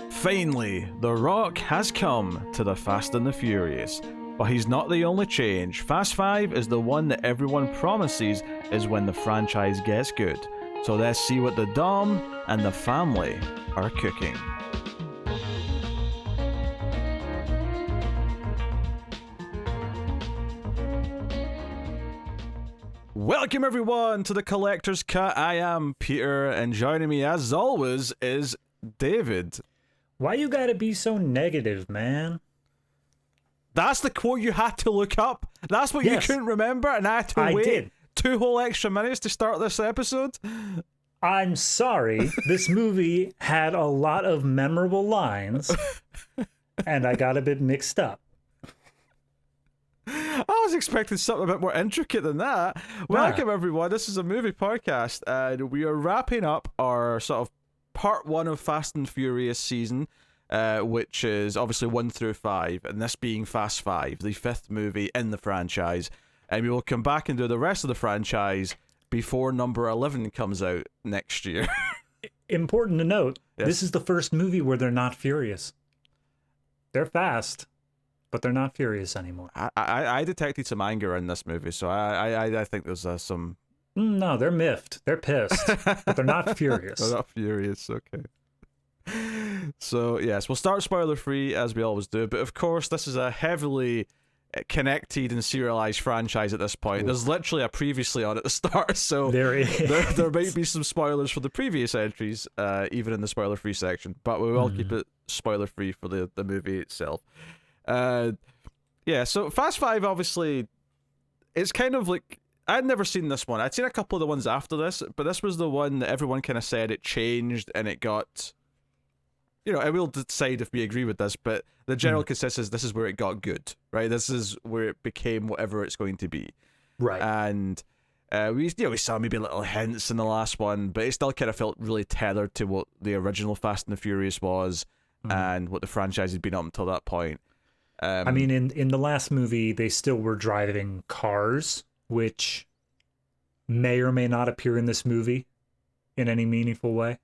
Finally, The Rock has come to the Fast and the Furious. But he's not the only change. Fast 5 is the one that everyone promises is when the franchise gets good. So let's see what the Dom and the family are cooking. Welcome everyone to the Collector's Cut. I am Peter, and joining me as always is David. Why you gotta be so negative, man? That's the quote you had to look up. That's what Yes. you couldn't remember, and I had to wait did. 2 whole extra minutes to start this episode. I'm sorry. This movie had a lot of memorable lines, and I got a bit mixed up. I was expecting something a bit more intricate than that. Welcome everyone. This is a movie podcast, and we are wrapping up our sort of part 1 of Fast and Furious season. Which is obviously 1 through 5, and this being Fast 5, the 5th movie in the franchise. And we will come back and do the rest of the franchise before number 11 comes out next year. Important to note, Yes. This is the first movie where they're not furious. They're fast, but they're not furious anymore. I detected some anger in this movie, so I think there's some... No, they're miffed. They're pissed, but they're not furious. They're not furious, okay. So yes, we'll start spoiler free as we always do, but of course this is a heavily connected and serialized franchise at this point. There's literally a previously on at the start, so There is. there might be some spoilers for the previous entries, even in the spoiler free section, but we will keep it spoiler free for the movie itself. Yeah, so Fast 5 obviously, it's kind of like, I'd never seen this one. I'd seen a couple of the ones after this, but this was the one that everyone kind of said it changed and it got... You know, I will decide if we agree with this, but the general consensus is this is where it got good, right? This is where it became whatever it's going to be. Right. And we saw maybe little hints in the last one, but it still kind of felt really tethered to what the original Fast and the Furious was and what the franchise had been up until that point. I mean, in the last movie, they still were driving cars, which may or may not appear in this movie in any meaningful way.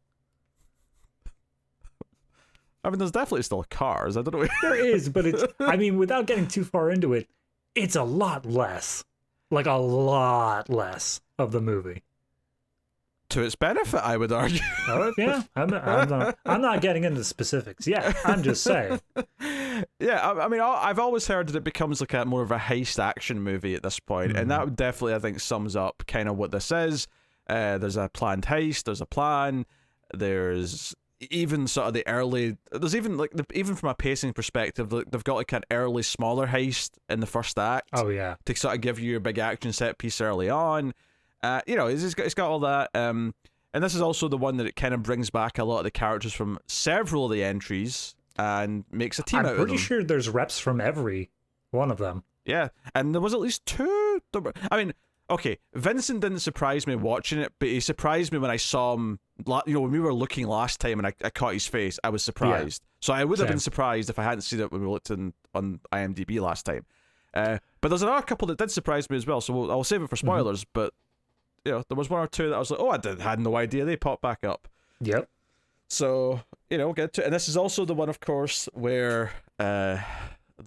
I mean, there's definitely still cars. I don't know. There is, but it's, I mean, without getting too far into it, it's a lot less. Like a lot less of the movie. To its benefit, I would argue. Oh, yeah, I'm not getting into specifics. Yeah, I'm just saying. Yeah, I mean, I've always heard that it becomes like a more of a heist action movie at this point, and that definitely, I think, sums up kind of what this is. There's a planned heist, there's a plan, there's even sort of the early, there's even like, even from a pacing perspective, they've got like an early smaller heist in the first act. Oh, yeah. To sort of give you a big action set piece early on. You know, it's got all that. And this is also the one that it kind of brings back a lot of the characters from several of the entries and makes a team out of them. I'm pretty sure there's reps from every one of them. Yeah, and there was at least 2. I mean, okay, Vincent didn't surprise me watching it, but he surprised me when I saw him, you know, when we were looking last time and I caught his face, I was surprised. Yeah. So I would have been surprised if I hadn't seen it when we looked on IMDb last time. But there's another couple that did surprise me as well, so I'll save it for spoilers, but, you know, there was 1 or 2 that I was like, oh, I had no idea they popped back up. Yep. So, you know, we'll get to it. And this is also the one, of course, where The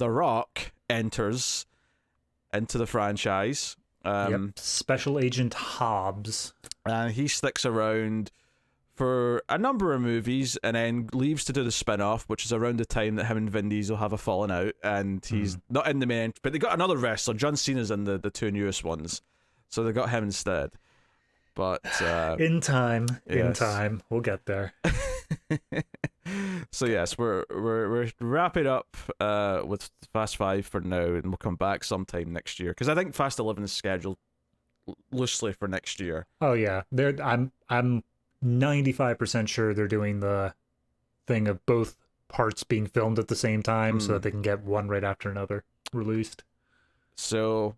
Rock enters into the franchise. Yep. Special Agent Hobbs. And he sticks around for a number of movies and then leaves to do the spin-off, which is around the time that him and Vin Diesel have a falling out, and he's not in the main, but they got another wrestler. John Cena's in the 2 newest ones, so they got him instead. But in time, yes. We'll get there. So yes, we're wrapping up with Fast 5 for now, and we'll come back sometime next year, because I think Fast 11 is scheduled loosely for next year. Oh yeah, I'm 95% sure they're doing the thing of both parts being filmed at the same time, so that they can get one right after another released. So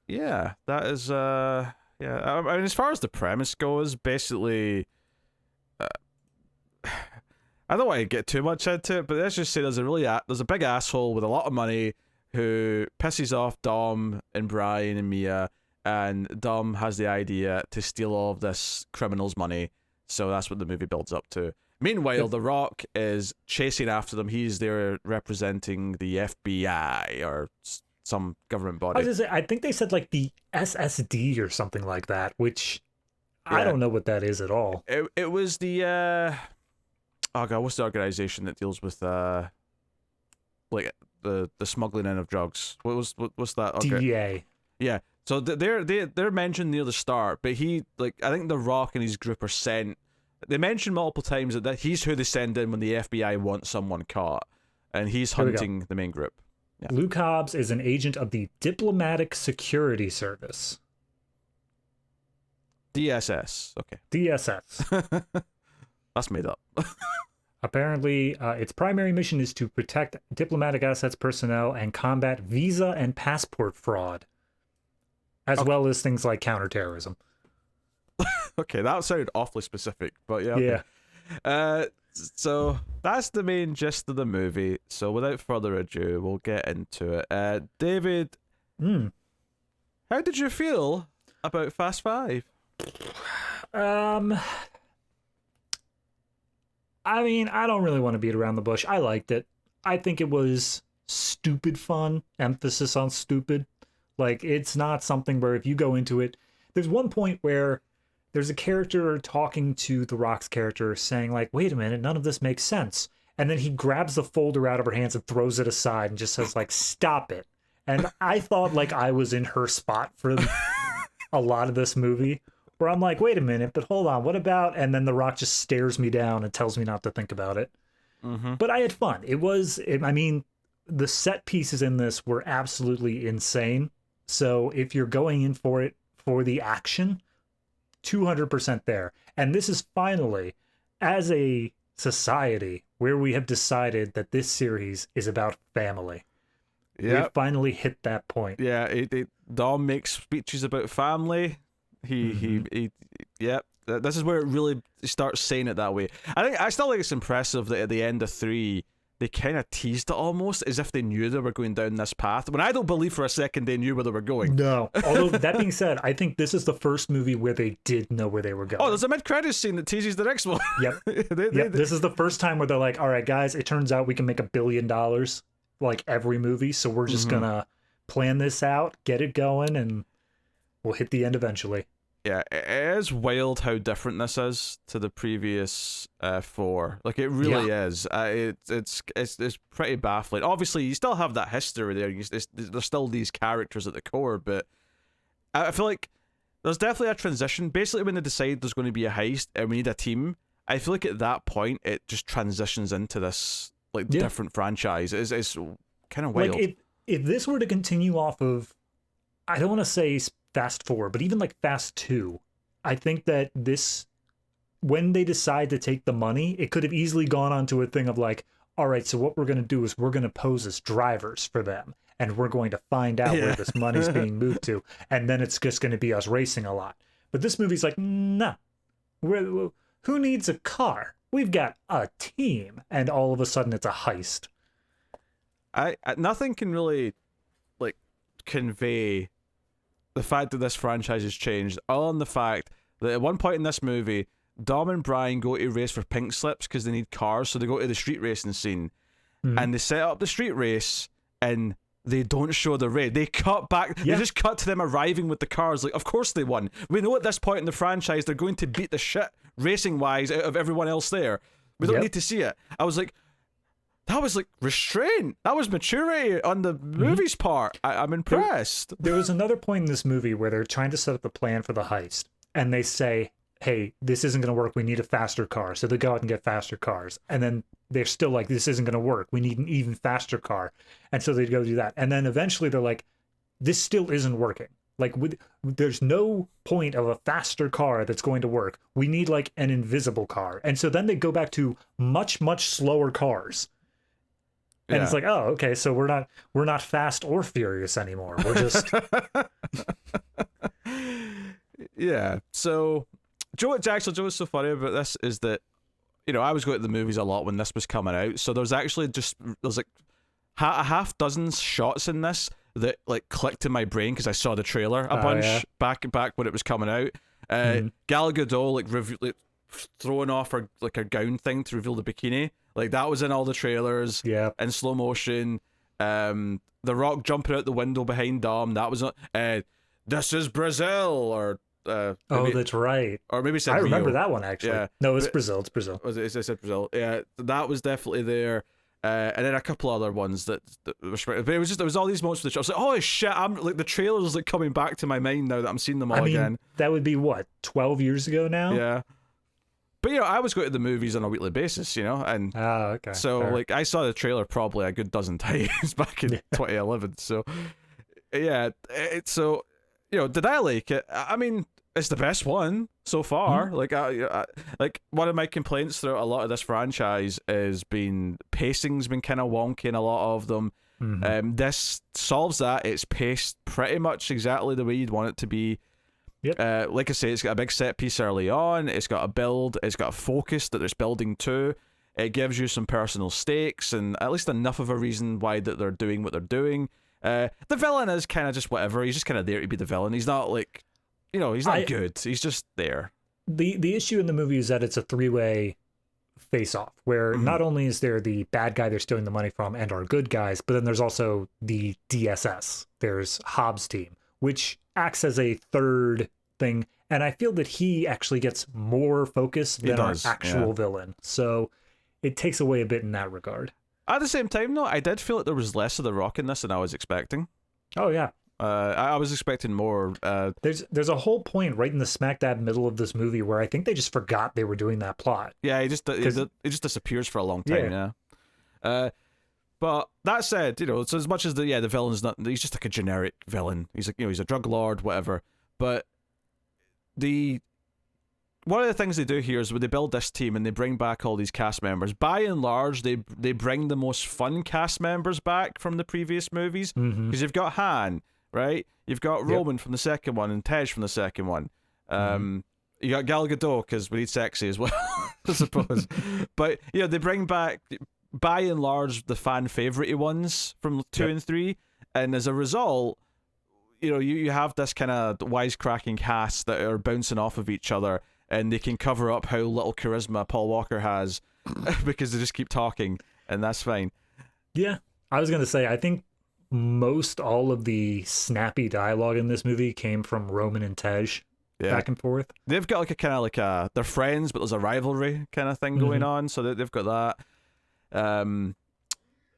yeah, that is yeah. I mean, as far as the premise goes, basically, I don't want to get too much into it, but let's just say there's a big asshole with a lot of money who pisses off Dom and Brian and Mia, and Dom has the idea to steal all of this criminal's money So that's what the movie builds up to. Meanwhile, The Rock is chasing after them. He's there representing the FBI or some government body. I was gonna say, I think they said like the SSD or something like that, which I don't know what that is at all. It was the oh god, what's the organization that deals with like the smuggling in of drugs? What's that? Okay. DEA. Yeah. So they're mentioned near the start, but I think The Rock and his group are sent. They mention multiple times that he's who they send in when the FBI wants someone caught, and he's hunting the main group. Yeah. Luke Hobbs is an agent of the Diplomatic Security Service. DSS. Okay. DSS. That's made up. Apparently, its primary mission is to protect diplomatic assets, personnel, and combat visa and passport fraud, as well as things like counterterrorism. Okay, that sounded awfully specific, but yeah. Okay. Yeah. So that's the main gist of the movie. So without further ado, we'll get into it. David, how did you feel about Fast Five? I mean, I don't really want to beat around the bush. I liked it. I think it was stupid fun. Emphasis on stupid. Like, it's not something where if you go into it, there's one point where there's a character talking to The Rock's character saying like, wait a minute, none of this makes sense. And then he grabs the folder out of her hands and throws it aside and just says like, stop it. And I thought like I was in her spot for a lot of this movie, where I'm like, wait a minute, but hold on, what about? And then The Rock just stares me down and tells me not to think about it. Mm-hmm. But I had fun. I mean, the set pieces in this were absolutely insane. So if you're going in for it for the action, 200% there. And this is finally, as a society, where we have decided that this series is about family. Yeah, we finally hit that point. Yeah, Dom makes speeches about family. He yeah. This is where it really starts saying it that way. I still think it's impressive that at the end of 3, they kind of teased it almost as if they knew they were going down this path. When I don't believe for a second they knew where they were going. No. Although, that being said, I think this is the first movie where they did know where they were going. Oh, there's a mid-credits scene that teases the next one. Yep. This is the first time where they're like, all right, guys, it turns out we can make $1 billion like every movie, so we're just gonna plan this out, get it going, and we'll hit the end eventually. Yeah, it is wild how different this is to the previous 4. Like, it really is. It's pretty baffling. Obviously, you still have that history there. There's still these characters at the core, but I feel like there's definitely a transition. Basically, when they decide there's going to be a heist and we need a team, I feel like at that point, it just transitions into this different franchise. It's kind of wild. Like, if this were to continue off of, I don't want to say Fast 4, but even like Fast 2, I think that this, when they decide to take the money, it could have easily gone on to a thing of like, all right, so what we're going to do is we're going to pose as drivers for them, and we're going to find out where this money's being moved to, and then it's just going to be us racing a lot. But this movie's like, nah, who needs a car? We've got a team, and all of a sudden it's a heist. Nothing can really like convey the fact that this franchise has changed, all on the fact that at one point in this movie, Dom and Brian go to race for pink slips because they need cars, so they go to the street racing scene, and they set up the street race, and they don't show the race. They cut back. They just cut to them arriving with the cars. Like, of course they won. We know at this point in the franchise they're going to beat the shit racing-wise out of everyone else there. We don't need to see it. I was like, that was like restraint. That was maturity on the movie's part. I'm impressed. There was another point in this movie where they're trying to set up the plan for the heist, and they say, hey, this isn't going to work. We need a faster car. So they go out and get faster cars. And then they're still like, this isn't going to work. We need an even faster car. And so they go do that. And then eventually they're like, this still isn't working. Like, there's no point of a faster car that's going to work. We need like an invisible car. And so then they go back to much, much slower cars. And it's like, oh, okay, so we're not fast or furious anymore. We're just yeah. So Joe, what's so funny about this is that, you know, I was going to the movies a lot when this was coming out. So there's like a half dozen shots in this that like clicked in my brain because I saw the trailer a bunch back when it was coming out. Gal Gadot like throwing off her like her gown thing to reveal the bikini. Like that was in all the trailers. Yeah. In slow motion. The Rock jumping out the window behind Dom. That was this is Brazil or. Oh, that's right. Or maybe said I remember Rio. that one actually. Yeah. No, it's Brazil. It's Brazil. Was it? I said Brazil. Yeah, that was definitely there. And then a couple other ones that were, but it was all these moments with the show. I was like, oh shit! I'm like the trailers like coming back to my mind now that I'm seeing them all again. That would be what 12 years ago now. Yeah. But I was going to the movies on a weekly basis, and okay. so fair. like I saw the trailer probably a good dozen times back in 2011. So yeah, so did I like it? I mean, it's the best one so far. Like, like one of my complaints throughout a lot of this franchise is pacing's been kind of wonky in a lot of them. This solves that. It's paced pretty much exactly the way you'd want it to be. Yep. Like I say, it's got a big set piece early on. It's got a build. It's got a focus that it's building to. It gives you some personal stakes and at least enough of a reason why that they're doing what they're doing. The villain is kind of just whatever. He's just kind of there to be the villain. He's not like, he's not good. He's just there. The issue in the movie is that it's a three-way face-off where not only is there the bad guy they're stealing the money from and our good guys, but then there's also the DSS. There's Hobbs' team, which acts as a third thing, and I feel that he actually gets more focus than our actual villain. So it takes away a bit in that regard. At the same time, though, I did feel like there was less of The Rock in this than I was expecting. Oh yeah. I was expecting more. There's a whole point right in the smack dab middle of this movie where I think they just forgot they were doing that plot. Yeah, he just disappears for a long time. Yeah. But that said, so as much as the villain's not, he's just like a generic villain. He's like he's a drug lord, whatever. But one of the things they do here is when they build this team and they bring back all these cast members, by and large, they bring the most fun cast members back from the previous movies. Because you've got Han, right? You've got Roman from the second one and Tej from the second one. You got Gal Gadot because we need sexy as well, I suppose. But they bring back, by and large, the fan favorite ones from 2 and 3, and as a result, you have this kind of wisecracking cast that are bouncing off of each other, and they can cover up how little charisma Paul Walker has because they just keep talking, and that's fine. Yeah, I was gonna say I think most all of the snappy dialogue in this movie came from Roman and Tej. Back and forth. They've got like a kind of like they're friends, but there's a rivalry kind of thing going on, so they've got that.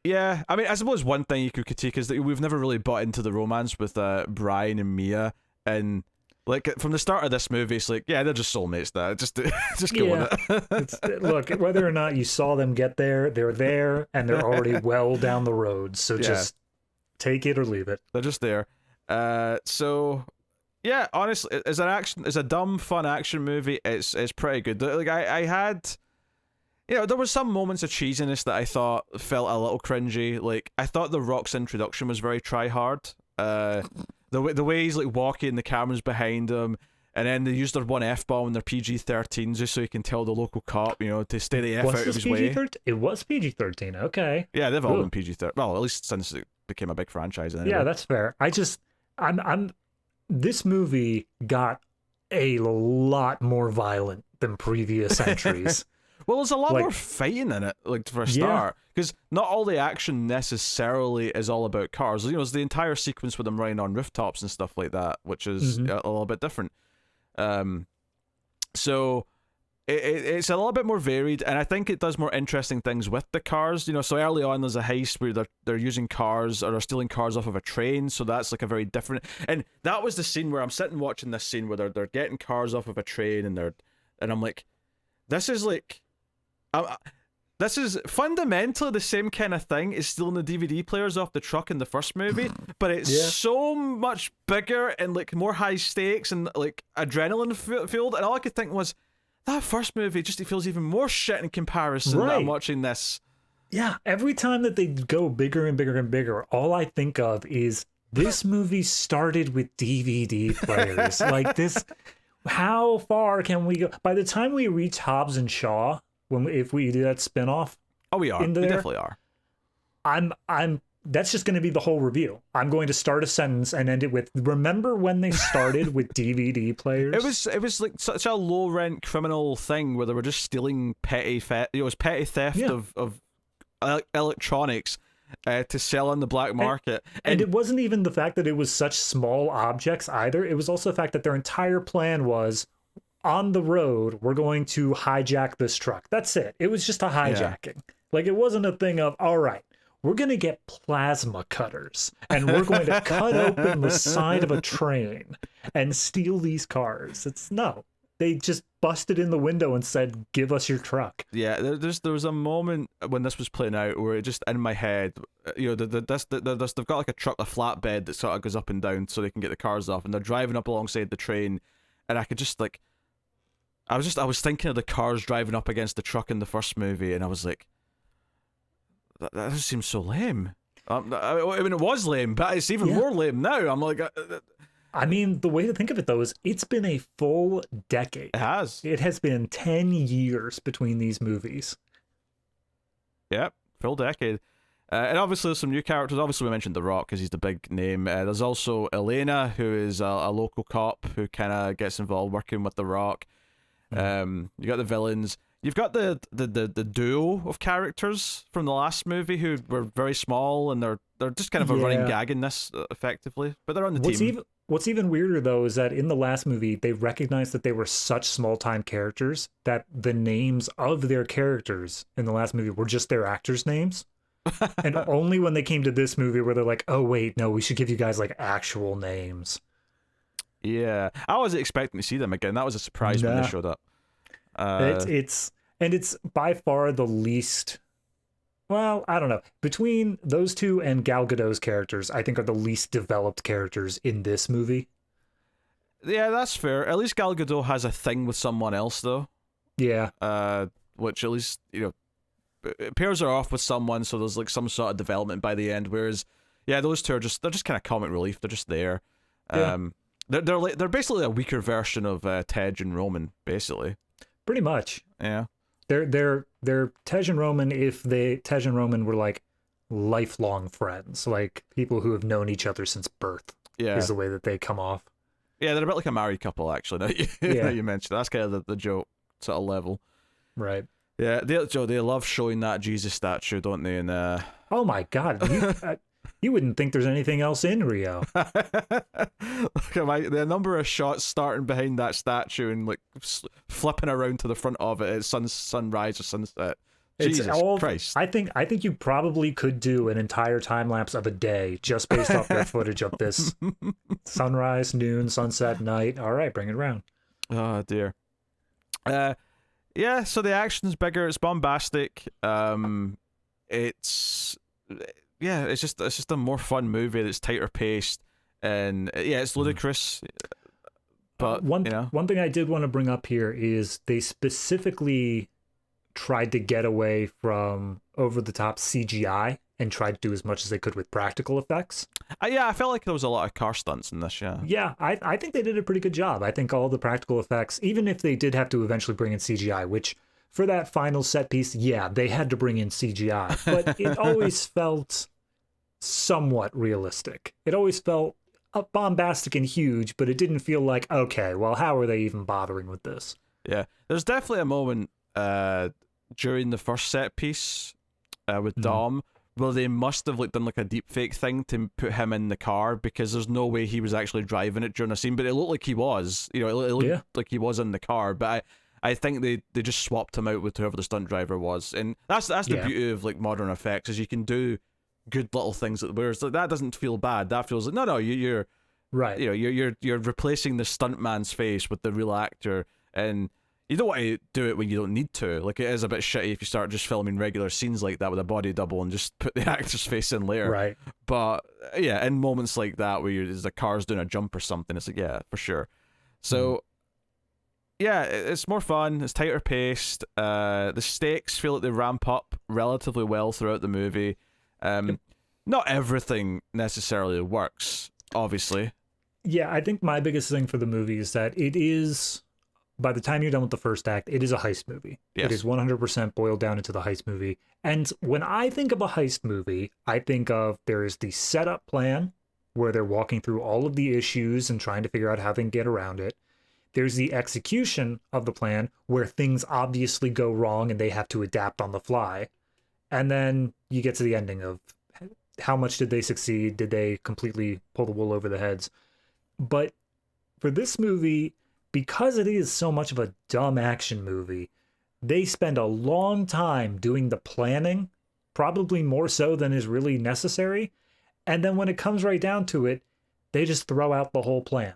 Yeah, I mean, I suppose one thing you could critique is that we've never really bought into the romance with Brian and Mia, and like from the start of this movie, it's like, they're just soulmates. That just go with it. Look, whether or not you saw them get there, they're there, and they're already well down the road. So just take it or leave it. They're just there. So yeah, honestly, as a dumb, fun action movie, it's pretty good. Like I had. There were some moments of cheesiness that I thought felt a little cringy. Like, I thought The Rock's introduction was very try-hard. The way he's, like, walking, the camera's behind him, and then they use their one F-bomb and their PG-13 just so he can tell the local cop, to stay the F out of his way. It was PG-13, okay. Yeah, they've all been PG-13. Well, at least since it became a big franchise. Anyway. Yeah, that's fair. This movie got a lot more violent than previous entries. Well, there's a lot more fighting in it, like for a start, because not all the action necessarily is all about cars. There's the entire sequence with them running on rooftops and stuff like that, which is a little bit different. So it's a little bit more varied, and I think it does more interesting things with the cars. So early on there's a heist where they're using cars or they're stealing cars off of a train, so that's like a very different. And that was the scene where I'm sitting watching this scene where they're getting cars off of a train, and I'm like, this is like. This is fundamentally the same kind of thing as stealing the DVD players off the truck in the first movie, but it's so much bigger and like more high stakes and like adrenaline filled. And all I could think was, that first movie it feels even more shit in comparison that I'm watching this. Yeah, every time that they go bigger and bigger and bigger, all I think of is this movie started with DVD players. Like this, how far can we go? By the time we reach Hobbs and Shaw, if we do that spinoff, we are. We definitely are. I'm that's just going to be the whole review. I'm going to start a sentence and end it with, remember when they started with DVD players? It was like such a low rent criminal thing where they were just stealing petty theft. It was petty theft of electronics to sell on the black market. And it wasn't even the fact that it was such small objects either. It was also the fact that their entire plan was, on the road, we're going to hijack this truck. That's it. It was just a hijacking. Like, it wasn't a thing of, all right, we're going to get plasma cutters and we're going to cut open the side of a train and steal these cars. It's no. They just busted in the window and said, give us your truck. Yeah, there was a moment when this was playing out where it just, in my head, you know, they've got like a truck, a flatbed that sort of goes up and down so they can get the cars off, and they're driving up alongside the train, and I could just like, I was thinking of the cars driving up against the truck in the first movie, and I was like, that just seems so lame. I mean, it was lame, but it's even more lame now. I'm like, I mean, the way to think of it, though, is it's been a full decade. It has. It has been 10 years between these movies. Yep, full decade. And obviously there's some new characters. Obviously we mentioned The Rock because he's the big name. There's also Elena, who is a local cop who kind of gets involved working with The Rock. You got the villains. You've got the duo of characters from the last movie who were very small, and they're just kind of a running gag in this, effectively. But they're on the team. What's even weirder, though, is that in the last movie, they recognized that they were such small-time characters that the names of their characters in the last movie were just their actors' names. And only when they came to this movie were they like, oh, wait, no, we should give you guys, like, actual names. Yeah. I wasn't expecting to see them again. That was a surprise when they showed up. It's by far the least, well, I don't know, between those two and Gal Gadot's characters, I think are the least developed characters in this movie. Yeah, that's fair. At least Gal Gadot has a thing with someone else, though. Yeah. Which at least, you know, it pairs her off with someone, so there's like some sort of development by the end. Whereas, yeah, those two are they're just kind of comic relief. They're just there. Yeah. They're basically a weaker version of Tej and Roman, basically. Pretty much. Yeah. They're Tej and Roman if Tej and Roman were like lifelong friends, like people who have known each other since birth. Yeah. Is the way that they come off. Yeah, they're a bit like a married couple, actually. Now you mentioned that's kind of the joke sort of level. Right. Yeah, they love showing that Jesus statue, don't they? And oh my God, you wouldn't think there's anything else in Rio. Look at the number of shots starting behind that statue and like flipping around to the front of it at sunrise or sunset. Jesus Christ! I think you probably could do an entire time lapse of a day just based off their footage of this sunrise, noon, sunset, night. All right, bring it around. Oh dear. Yeah. So the action's bigger. It's bombastic. It's just a more fun movie that's tighter paced, and yeah, it's ludicrous. But one thing I did want to bring up here is they specifically tried to get away from over-the-top CGI and tried to do as much as they could with practical effects. Yeah, I felt like there was a lot of car stunts in this, Yeah, I think they did a pretty good job. I think all the practical effects, even if they did have to eventually bring in CGI, which for that final set piece, yeah, they had to bring in CGI, but it always felt somewhat realistic. It always felt bombastic and huge, but it didn't feel like, okay, well, how are they even bothering with this? Yeah, there's definitely a moment during the first set piece with Dom where they must have done like a deep fake thing to put him in the car, because there's no way he was actually driving it during the scene, but it looked like he was. You know, it looked like he was in the car, but I think they just swapped him out with whoever the stunt driver was, and that's the beauty of like modern effects, is you can do good little things, whereas like, that doesn't feel bad. That feels like no, you're right. You know, you're replacing the stuntman's face with the real actor, and you don't want to do it when you don't need to. Like, it is a bit shitty if you start just filming regular scenes like that with a body double and just put the actor's face in later. Right. But yeah, in moments like that where the car's doing a jump or something, it's like, yeah, for sure. So yeah, it's more fun. It's tighter paced. The stakes feel like they ramp up relatively well throughout the movie. Not everything necessarily works, obviously. Yeah, I think my biggest thing for the movie is that it is by the time you're done with the first act, it is a heist movie. Yes. It is 100% boiled down into the heist movie. And when I think of a heist movie, I think of there is the setup plan where they're walking through all of the issues and trying to figure out how they can get around it. There's the execution of the plan where things obviously go wrong and they have to adapt on the fly. And then you get to the ending of how much did they succeed? Did they completely pull the wool over the heads? But for this movie, because it is so much of a dumb action movie, they spend a long time doing the planning, probably more so than is really necessary. And then when it comes right down to it, they just throw out the whole plan.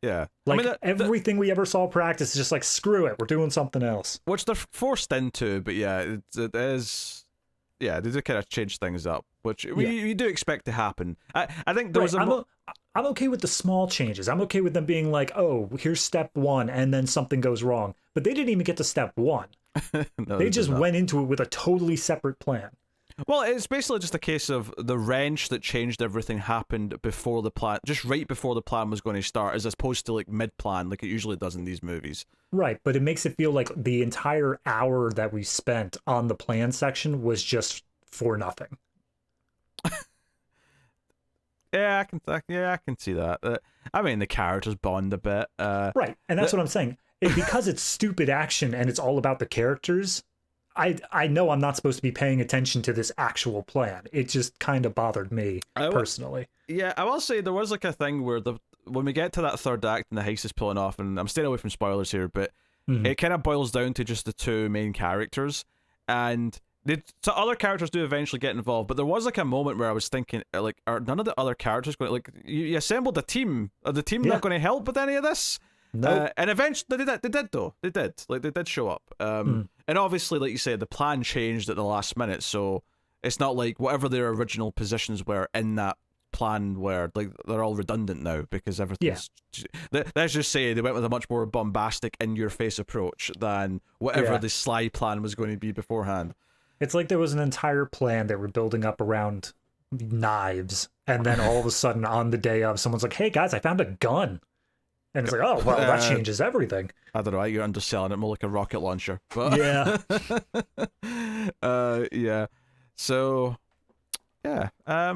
Yeah. Like, everything we ever saw practice is just like, screw it, we're doing something else. Which they're forced into, but yeah, it is... Yeah, they do kind of change things up, which we do expect to happen. I think there was I'm okay with the small changes. I'm okay with them being like, oh, here's step one, and then something goes wrong. But they didn't even get to step one. No, they just went into it with a totally separate plan. Well, it's basically just a case of the wrench that changed everything happened before the plan, just right before the plan was going to start, as opposed to like mid-plan, like it usually does in these movies. Right, but it makes it feel like the entire hour that we spent on the plan section was just for nothing. I can see that. I mean, the characters bond a bit. Right, and that's what I'm saying. Because it's stupid action and it's all about the characters, I know I'm not supposed to be paying attention to this actual plan. It just kind of bothered me personally. Yeah, I will say there was like a thing where when we get to that third act and the heist is pulling off, and I'm staying away from spoilers here, but it kind of boils down to just the two main characters, and so other characters do eventually get involved. But there was like a moment where I was thinking, like, are none of the other characters going? Like, you assembled a team. Are the team not going to help with any of this? No. And eventually they did though. They did show up. And obviously, like you said, the plan changed at the last minute, so it's not like whatever their original positions were in that plan were, like, they're all redundant now because everything's... Yeah. Let's just say they went with a much more bombastic, in-your-face approach than whatever the sly plan was going to be beforehand. It's like there was an entire plan they were building up around knives, and then all of a sudden on the day of, someone's like, hey guys, I found a gun. And it's like, oh, well, that changes everything. I don't know, you're underselling it, more like a rocket launcher. But yeah. yeah. So, yeah. I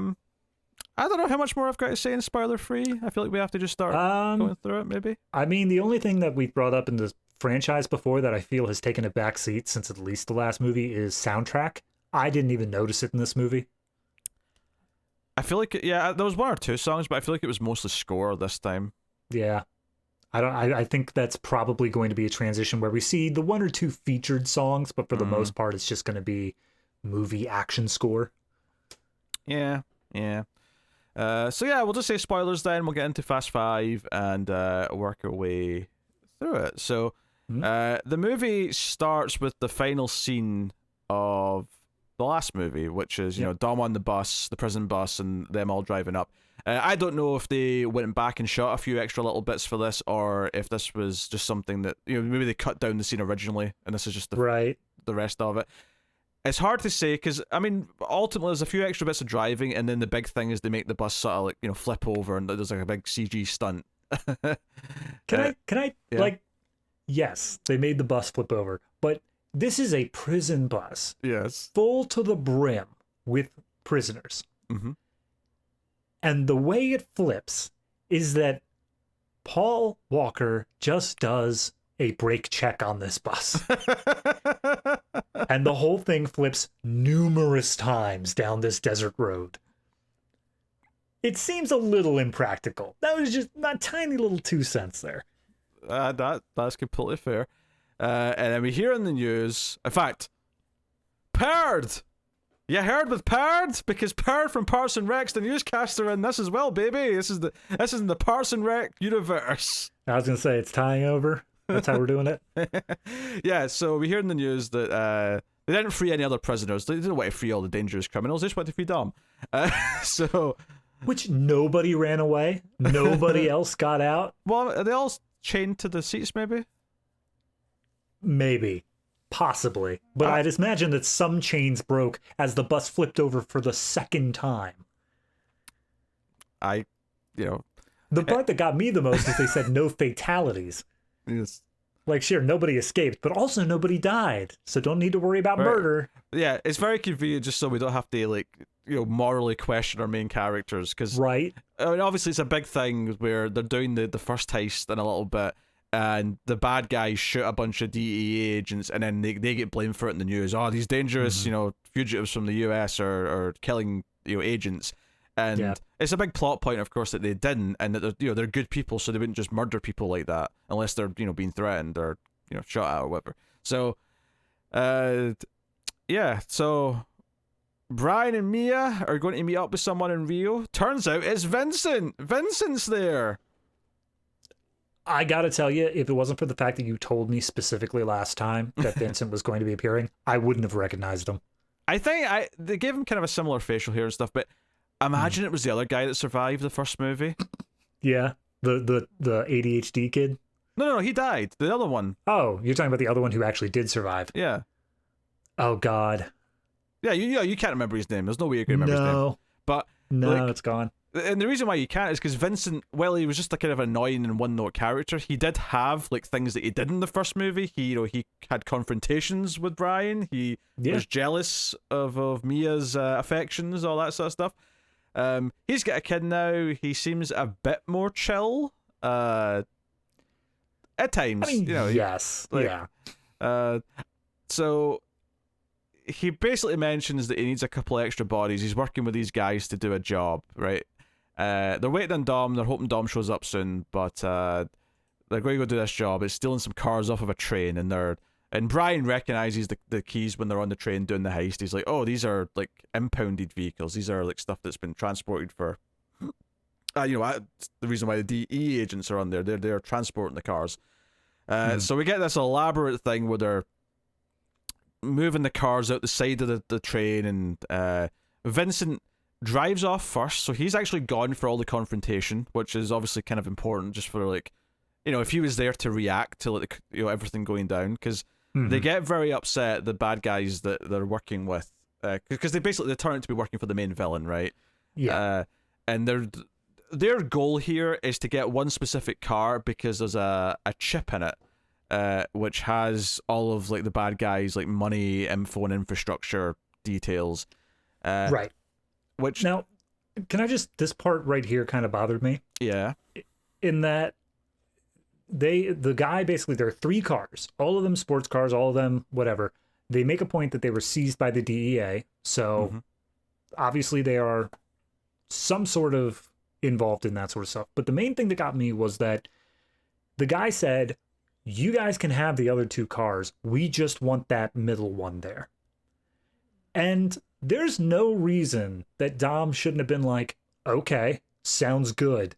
don't know how much more I've got to say in spoiler-free. I feel like we have to just start going through it, maybe. I mean, the only thing that we've brought up in this franchise before that I feel has taken a back seat since at least the last movie is soundtrack. I didn't even notice it in this movie. I feel like, there was one or two songs, but I feel like it was mostly score this time. Yeah. I think that's probably going to be a transition where we see the one or two featured songs, but for the most part, it's just going to be movie action score. Yeah. So yeah, we'll just say spoilers then. We'll get into Fast Five and work our way through it. So the movie starts with the final scene of the last movie, which is, you know, Dom on the bus, the prison bus, and them all driving up. I don't know if they went back and shot a few extra little bits for this, or if this was just something that, you know, maybe they cut down the scene originally, and this is just the rest of it. It's hard to say, because, I mean, ultimately there's a few extra bits of driving, and then the big thing is they make the bus sort of, like, you know, flip over, and there's like a big CG stunt. Can I like, yes, they made the bus flip over, but this is a prison bus. Yes. Full to the brim with prisoners. Mm-hmm. And the way it flips is that Paul Walker just does a brake check on this bus. And the whole thing flips numerous times down this desert road. It seems a little impractical. That was just my tiny little 2 cents there. That's completely fair. And then we hear in the news, in fact, Perd! You heard with Perd? Because Perd from Parks and Rec's the newscaster in this as well, baby. This is in the Parks and Rec universe. I was gonna say it's tying over. That's how we're doing it. Yeah, so we hear in the news that they didn't free any other prisoners. They didn't want to free all the dangerous criminals. They just wanted to free Dom. Which nobody ran away. Nobody else got out. Well, are they all chained to the seats, maybe? Maybe. Possibly. But I'd imagine that some chains broke as the bus flipped over for the second time. The part that got me the most is they said no fatalities. Yes. Like, sure, nobody escaped, but also nobody died, so don't need to worry about Right. murder. Yeah, it's very convenient just so we don't have to, like, morally question our main characters, because Right. I mean, obviously it's a big thing where they're doing the first heist in a little bit, and the bad guys shoot a bunch of DEA agents, and then they get blamed for it in the news. Oh, these dangerous, fugitives from the US are killing, agents. And it's a big plot point, of course, that they didn't, and that they're good people, so they wouldn't just murder people like that unless they're being threatened or shot at or whatever. So, so Brian and Mia are going to meet up with someone in Rio. Turns out it's Vincent. Vincent's there. I gotta tell you, if it wasn't for the fact that you told me specifically last time that Vincent was going to be appearing, I wouldn't have recognized him. I think they gave him kind of a similar facial hair and stuff, but imagine it was the other guy that survived the first movie. Yeah, the ADHD kid. No, he died. The other one. Oh, you're talking about the other one who actually did survive. Yeah. Oh God. Yeah, you can't remember his name. There's no way you can remember his name. But no, it's gone. And the reason why you can't is because Vincent, well, he was just a kind of annoying and one-note character. He did have like things that he did in the first movie. He had confrontations with Brian. He was jealous of Mia's affections, all that sort of stuff. He's got a kid now. He seems a bit more chill. At times, I mean, yes, so he basically mentions that he needs a couple of extra bodies. He's working with these guys to do a job, right? They're waiting on Dom. They're hoping Dom shows up soon, but they're going to go do this job. It's stealing some cars off of a train, and Brian recognizes the keys when they're on the train doing the heist. He's like, oh, these are like impounded vehicles. These are like stuff that's been transported for, the reason why the DE agents are on there. They're transporting the cars. So we get this elaborate thing where they're moving the cars out the side of the train, and Vincent drives off first, so he's actually gone for all the confrontation, which is obviously kind of important just for like, if he was there to react to like everything going down, because they get very upset, the bad guys that they're working with, because they turn out to be working for the main villain, right? And their goal here is to get one specific car because there's a chip in it, which has all of like the bad guys like money, info, and infrastructure details. Right. Which now, this part right here kind of bothered me. Yeah. In that the guy basically, there are 3 cars, all of them sports cars, all of them whatever. They make a point that they were seized by the DEA, so obviously they are some sort of involved in that sort of stuff. But the main thing that got me was that the guy said, you guys can have the other 2 cars. We just want that middle one there. And there's no reason that Dom shouldn't have been like, okay, sounds good.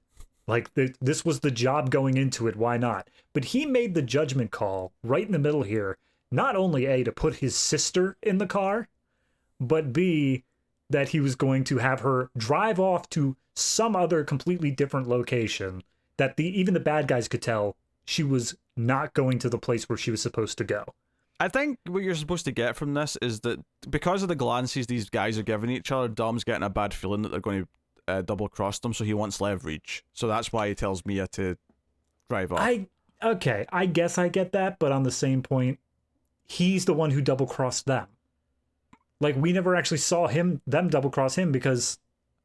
Like, this was the job going into it, why not? But he made the judgment call right in the middle here, not only A, to put his sister in the car, but B, that he was going to have her drive off to some other completely different location that even the bad guys could tell she was not going to the place where she was supposed to go. I think what you're supposed to get from this is that because of the glances these guys are giving each other, Dom's getting a bad feeling that they're going to double cross them, so he wants leverage. So that's why he tells Mia to drive off. I guess I get that, but on the same point, he's the one who double crossed them. Like, we never actually saw them double cross him because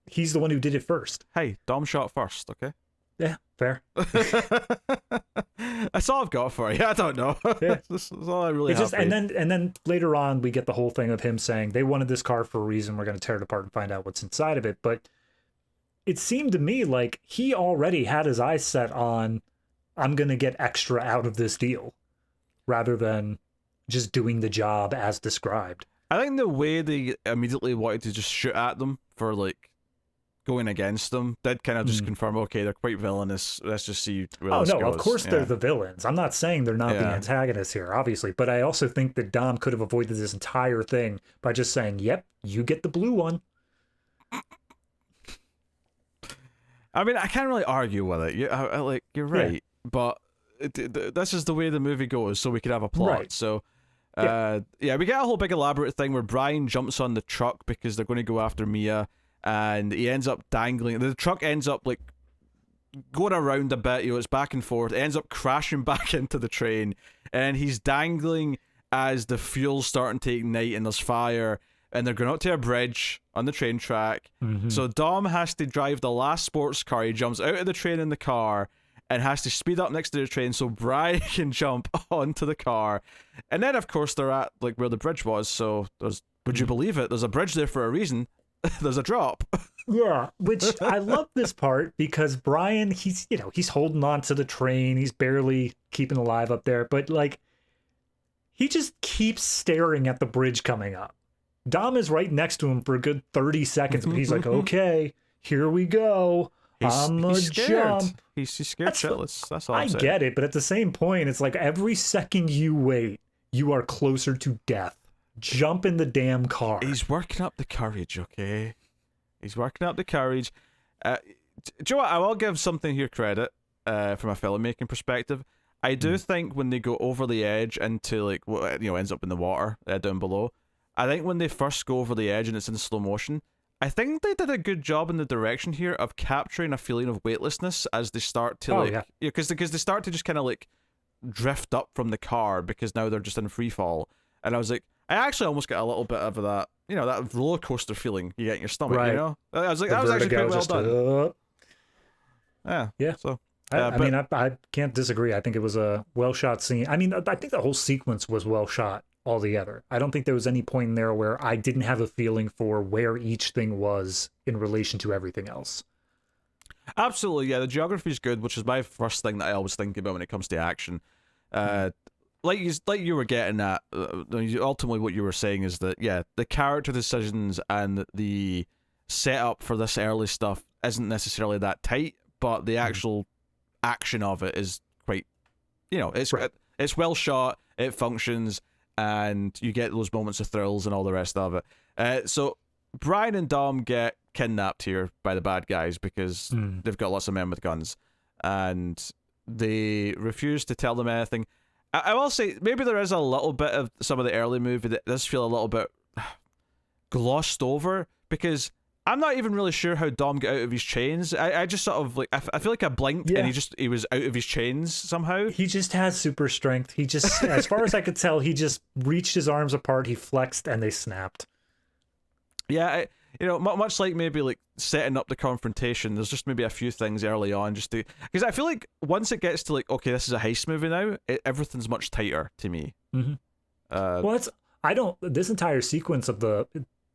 he's the one who did it first. Hey, Dom shot first, okay? Yeah, fair. That's all I've got for you. I don't know. Yeah. That's all I really have. And then later on, we get the whole thing of him saying they wanted this car for a reason. We're going to tear it apart and find out what's inside of it. But it seemed to me like he already had his eyes set on, I'm going to get extra out of this deal, rather than just doing the job as described. I think the way they immediately wanted to just shoot at them for like going against them did kind of just confirm, okay, they're quite villainous. Let's just see where this goes. Of course they're the villains. I'm not saying they're not the antagonists here, obviously, but I also think that Dom could have avoided this entire thing by just saying, yep, you get the blue one. I mean, I can't really argue with it. You're right, but this is the way the movie goes, so we could have a plot. Right. So, we get a whole big elaborate thing where Brian jumps on the truck because they're going to go after Mia, and he ends up dangling. The truck ends up like going around a bit. It's back and forth. It ends up crashing back into the train, and he's dangling as the fuel's starting to ignite and there's fire, and they're going up to a bridge on the train track. So Dom has to drive the last sports car. He jumps out of the train in the car and has to speed up next to the train so Brian can jump onto the car. And then, of course, they're at like where the bridge was. So there's, would you believe it? There's a bridge there for a reason. There's a drop. Yeah, which I love this part because Brian, he's holding on to the train. He's barely keeping alive up there, but like he just keeps staring at the bridge coming up. Dom is right next to him for a good 30 seconds, but he's like, okay, here we go. He's scared. Jump. He's scared shitless. That's all I'm saying. I get it, but at the same point, it's like every second you wait, you are closer to death. Jump in the damn car. He's working up the courage, okay? He's working up the courage. Do you know what? I will give something here credit from a filmmaking perspective. I do think when they go over the edge into like what ends up in the water down below, I think when they first go over the edge and it's in slow motion, I think they did a good job in the direction here of capturing a feeling of weightlessness as they start to because they start to just kind of like drift up from the car because now they're just in free fall. And I was like, I actually almost got a little bit of that, that roller coaster feeling you get in your stomach, right. I was like, that was actually pretty well done. Yeah. So, I mean, I can't disagree. I think it was a well shot scene. I mean, I think the whole sequence was well shot altogether. I don't think there was any point in there where I didn't have a feeling for where each thing was in relation to everything else. Absolutely, yeah. The geography is good, which is my first thing that I always think about when it comes to action. Like you were getting at, ultimately what you were saying is that, yeah, the character decisions and the setup for this early stuff isn't necessarily that tight, but the actual action of it is quite, it's well shot, it functions, and you get those moments of thrills and all the rest of it. So Brian and Dom get kidnapped here by the bad guys because they've got lots of men with guns, and they refuse to tell them anything. I will say, maybe there is a little bit of some of the early movie that does feel a little bit glossed over, because I'm not even really sure how Dom got out of his chains. I just sort of, like, I feel like I blinked and he was out of his chains somehow. He just has super strength. He just, as far as I could tell, he just reached his arms apart, he flexed, and they snapped. Yeah, much like maybe like setting up the confrontation, there's just maybe a few things early on just to, because I feel like once it gets to like, okay, this is a heist movie now, everything's much tighter to me. This entire sequence of the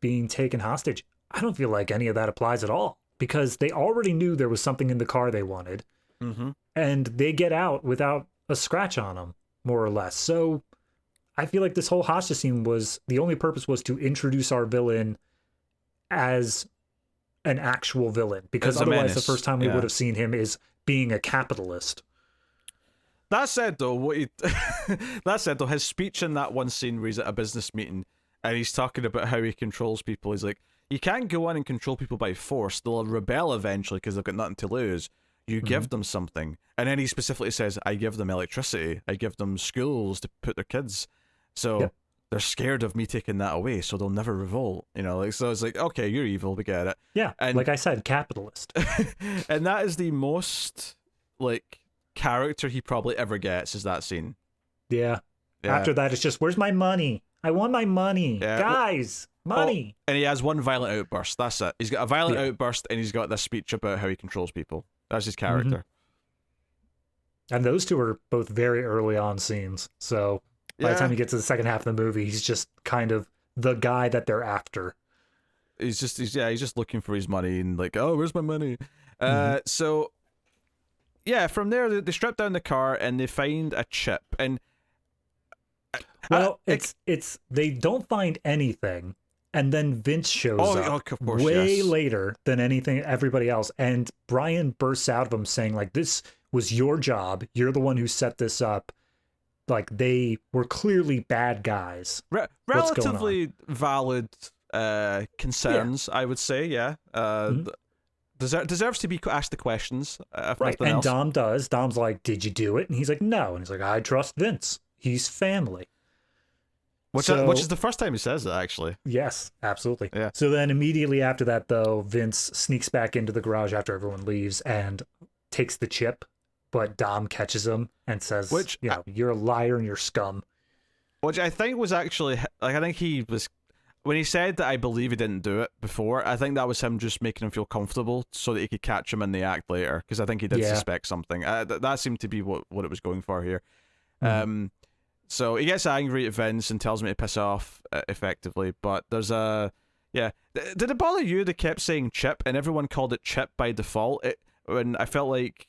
being taken hostage, I don't feel like any of that applies at all, because they already knew there was something in the car they wanted, and they get out without a scratch on them, more or less. So I feel like this whole hostage scene the only purpose was to introduce our villain as an actual villain, because otherwise the first time we would have seen him is being a capitalist. That said though, his speech in that one scene where he's at a business meeting and he's talking about how he controls people, he's like, you can't go in and control people by force. They'll rebel eventually because they've got nothing to lose. You give them something. And then he specifically says, I give them electricity. I give them schools to put their kids. So they're scared of me taking that away, so they'll never revolt. So it's like, okay, you're evil, we get it. Yeah, and like I said, capitalist. And that is the most, like, character he probably ever gets, is that scene. Yeah. After that, it's just, where's my money? I want my money. Yeah. Guys, money. And he has one violent outburst. That's it. He's got a violent outburst, and he's got this speech about how he controls people. That's his character. And those two are both very early on scenes. So by the time you get to the second half of the movie, he's just kind of the guy that they're after. He's just looking for his money and like, oh, where's my money? So yeah, from there they strip down the car and they find a chip, and it's they don't find anything, and then Vince shows up of course, way later than everybody else, and Brian bursts out of him saying like, this was your job, you're the one who set this up, like they were clearly bad guys. Relatively valid concerns, I would say. Deserves to be asked the questions, right? And else. Dom does. Dom's like, did you do it? And he's like, no. And he's like, I trust Vince. He's family. Which is the first time he says it, actually. Yes, absolutely. Yeah. So then immediately after that, though, Vince sneaks back into the garage after everyone leaves and takes the chip, but Dom catches him and says, Which, you're a liar and you're scum. Which I think was actually, like, I think he was, when he said that I believe he didn't do it before, I think that was him just making him feel comfortable so that he could catch him in the act later, because I think he did suspect something. That seemed to be what it was going for here. So he gets angry at Vince and tells me to piss off, effectively, but there's a... Yeah. Did it bother you they kept saying chip and everyone called it chip by default? When I felt like,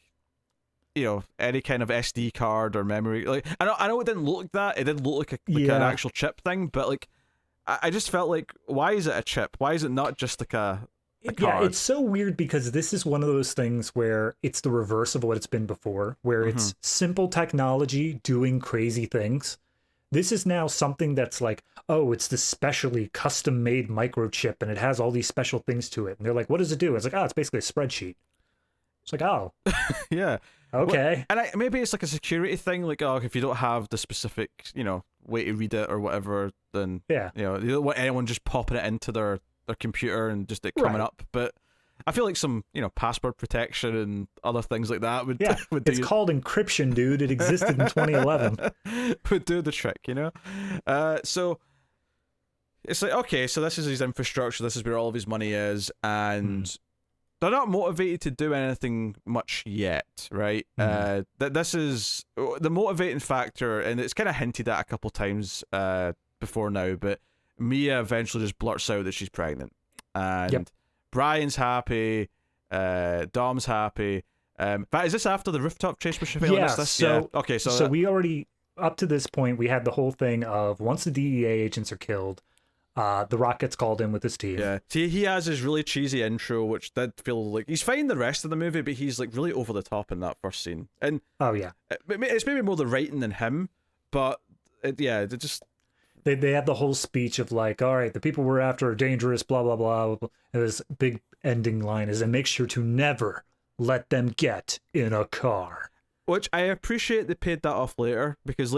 any kind of SD card or memory, like I know it didn't look like that. It did look like an actual chip thing, but like I just felt like, why is it a chip? Why is it not just like a card? Yeah, it's so weird because this is one of those things where it's the reverse of what it's been before, where it's simple technology doing crazy things. This is now something that's like, oh, it's this specially custom-made microchip, and it has all these special things to it. And they're like, what does it do? It's like, it's basically a spreadsheet. It's like, oh. Yeah. Okay. Well, and maybe it's like a security thing, like, if you don't have the specific, way to read it or whatever, then, you don't want anyone just popping it into their computer and just it coming up. But I feel like some, password protection and other things like that would it's called encryption, dude. It existed in 2011. Would do the trick, So it's like, okay, so this is his infrastructure. This is where all of his money is, and they're not motivated to do anything much yet, right? This is the motivating factor, and it's kind of hinted at a couple times before now, but Mia eventually just blurts out that she's pregnant, and Brian's happy, Dom's happy. But is this after the rooftop chase with Chevelle? Okay, so we already, up to this point, we had the whole thing of once the DEA agents are killed, The Rock gets called in with his team. Yeah. See, he has his really cheesy intro, which did feel like he's fine the rest of the movie, but he's like really over the top in that first scene. And it's maybe more the writing than him, but it just. They had the whole speech of like, all right, the people we're after are dangerous, blah, blah, blah. And this big ending line is, and make sure to never let them get in a car. Which I appreciate they paid that off later, because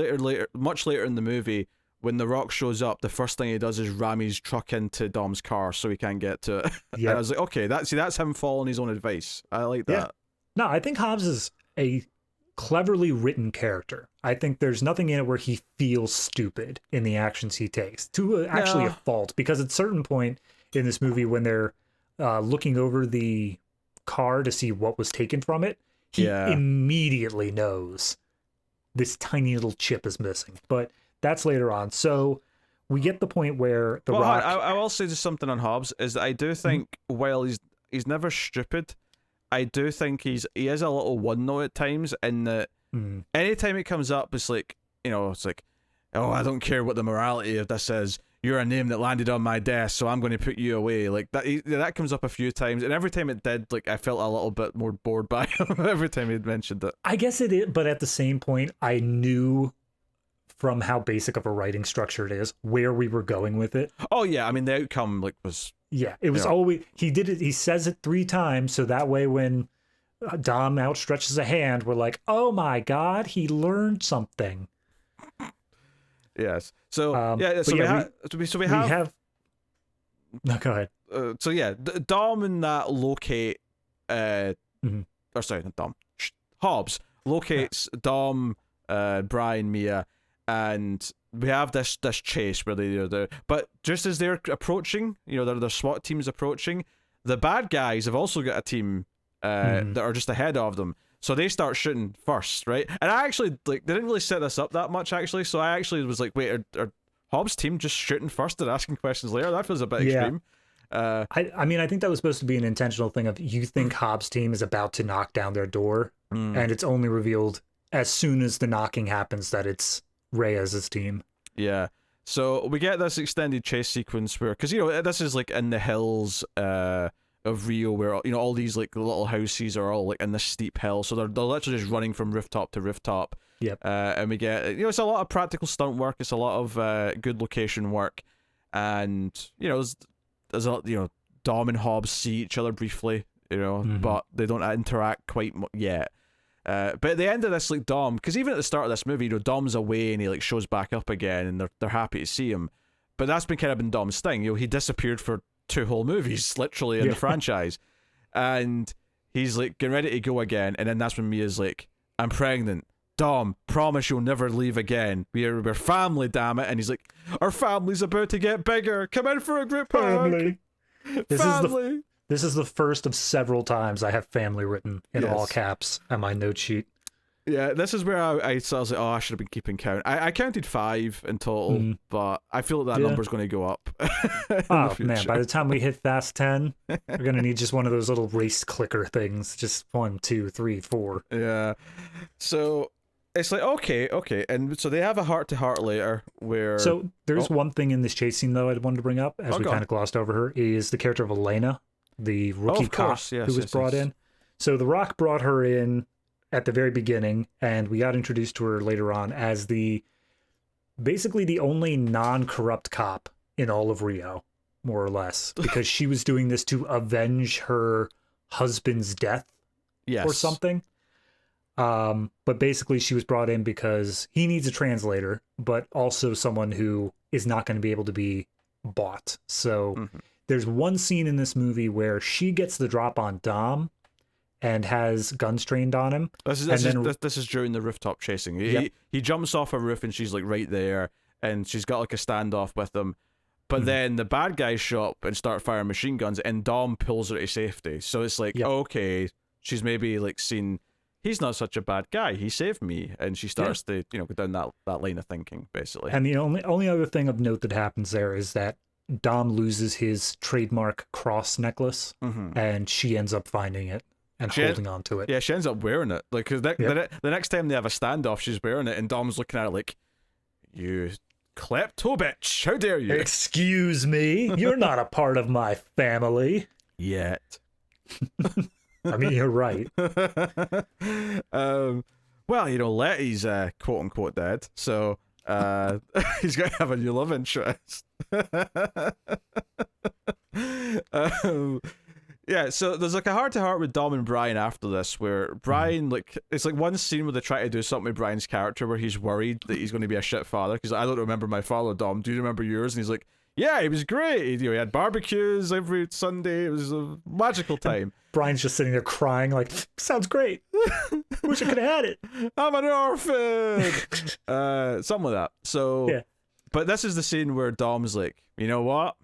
much later in the movie, when The Rock shows up, the first thing he does is ram his truck into Dom's car so he can't get to it. And I was like, okay, that's him following his own advice. I like that. Yeah. No, I think Hobbs is a cleverly written character. I think there's nothing in it where he feels stupid in the actions he takes, to actually a fault, because at a certain point in this movie when they're looking over the car to see what was taken from it, he immediately knows this tiny little chip is missing. But that's later on. So we get the point where The Rock... I will say just something on Hobbs, is that I do think, while he's never stupid, I do think he is a little one-note at times, in that anytime it comes up, it's like, it's like, oh, I don't care what the morality of this is. You're a name that landed on my desk, so I'm going to put you away. Like that comes up a few times, and every time it did, like I felt a little bit more bored by him every time he'd mentioned it. I guess it is, but at the same point, I knew from how basic of a writing structure it is where we were going with it. Oh yeah, I mean the outcome was it was always, he did it. He says it 3 times, so that way when Dom outstretches a hand, we're like, oh my god, he learned something. Yes. So we have. No, go ahead. Dom and that locate. Or sorry, not Dom. Hobbs locates Dom, Brian, Mia, and we have this chase where but just as they're approaching, their SWAT team's approaching, the bad guys have also got a team that are just ahead of them. So they start shooting first, right? And I actually, they didn't really set this up that much, actually. So I actually was like, wait, are Hobbs' team just shooting first and asking questions later? That feels a bit extreme. I mean, I think that was supposed to be an intentional thing of, you think Hobbs' team is about to knock down their door, and it's only revealed as soon as the knocking happens that it's Reyes' team. Yeah. So we get this extended chase sequence where, because, this is like in the hills, of Rio, where all these like little houses are all like in this steep hill, so they're literally just running from rooftop to rooftop. Yep. And we get it's a lot of practical stunt work, it's a lot of good location work, and there's a Dom and Hobbs see each other briefly, but they don't interact quite yet. But at the end of this, like Dom, because even at the start of this movie, Dom's away and he like shows back up again, and they're happy to see him, but that's been Dom's thing. He disappeared for 2 whole movies, literally, in the franchise. And he's like getting ready to go again, and then that's when Mia's like, I'm pregnant. Dom, promise you'll never leave again. We're family, damn it. And he's like, our family's about to get bigger. Come in for a group Family. hug. Family. This is the first of several times I have family written in all caps on my note sheet. Yeah, this is where I was like, oh, I should have been keeping count. I counted 5 in total, but I feel like that number's going to go up. Oh, man, by the time we hit Fast 10, we're going to need just one of those little race clicker things. Just 1, 2, 3, 4. Yeah. So it's like, okay. And so they have a heart-to-heart later where... So there's one thing in this chase scene, though, I wanted to bring up, as we kind of glossed over her, is the character of Elena, the rookie cop who was brought in. So The Rock brought her in at the very beginning, and we got introduced to her later on as basically the only non-corrupt cop in all of Rio, more or less, because she was doing this to avenge her husband's death or something. But basically she was brought in because he needs a translator, but also someone who is not going to be able to be bought. So there's one scene in this movie where she gets the drop on Dom and has guns trained on him. This is during the rooftop chasing. He jumps off a roof and she's like right there, and she's got like a standoff with him. But then the bad guys show up and start firing machine guns, and Dom pulls her to safety. So it's like, okay, she's maybe like seen he's not such a bad guy. He saved me, and she starts to go down that line of thinking basically. And the only other thing of note that happens there is that Dom loses his trademark cross necklace, and she ends up finding it and holding on to it. Yeah, she ends up wearing it. Like, cause the next time they have a standoff, she's wearing it, and Dom's looking at it like, you klepto bitch, how dare you? Excuse me, you're not a part of my family. Yet. I mean, you're right. Well, Letty's quote-unquote dead, so he's going to have a new love interest. Yeah, so there's like a heart-to-heart with Dom and Brian after this, where Brian, it's like one scene where they try to do something with Brian's character where he's worried that he's going to be a shit father, because I don't remember my father, Dom. Do you remember yours? And he's like, yeah, he was great. He had barbecues every Sunday. It was a magical time. Brian's just sitting there crying like, sounds great. Wish I could have had it. I'm an orphan. Something like that. So, but this is the scene where Dom's like, you know what?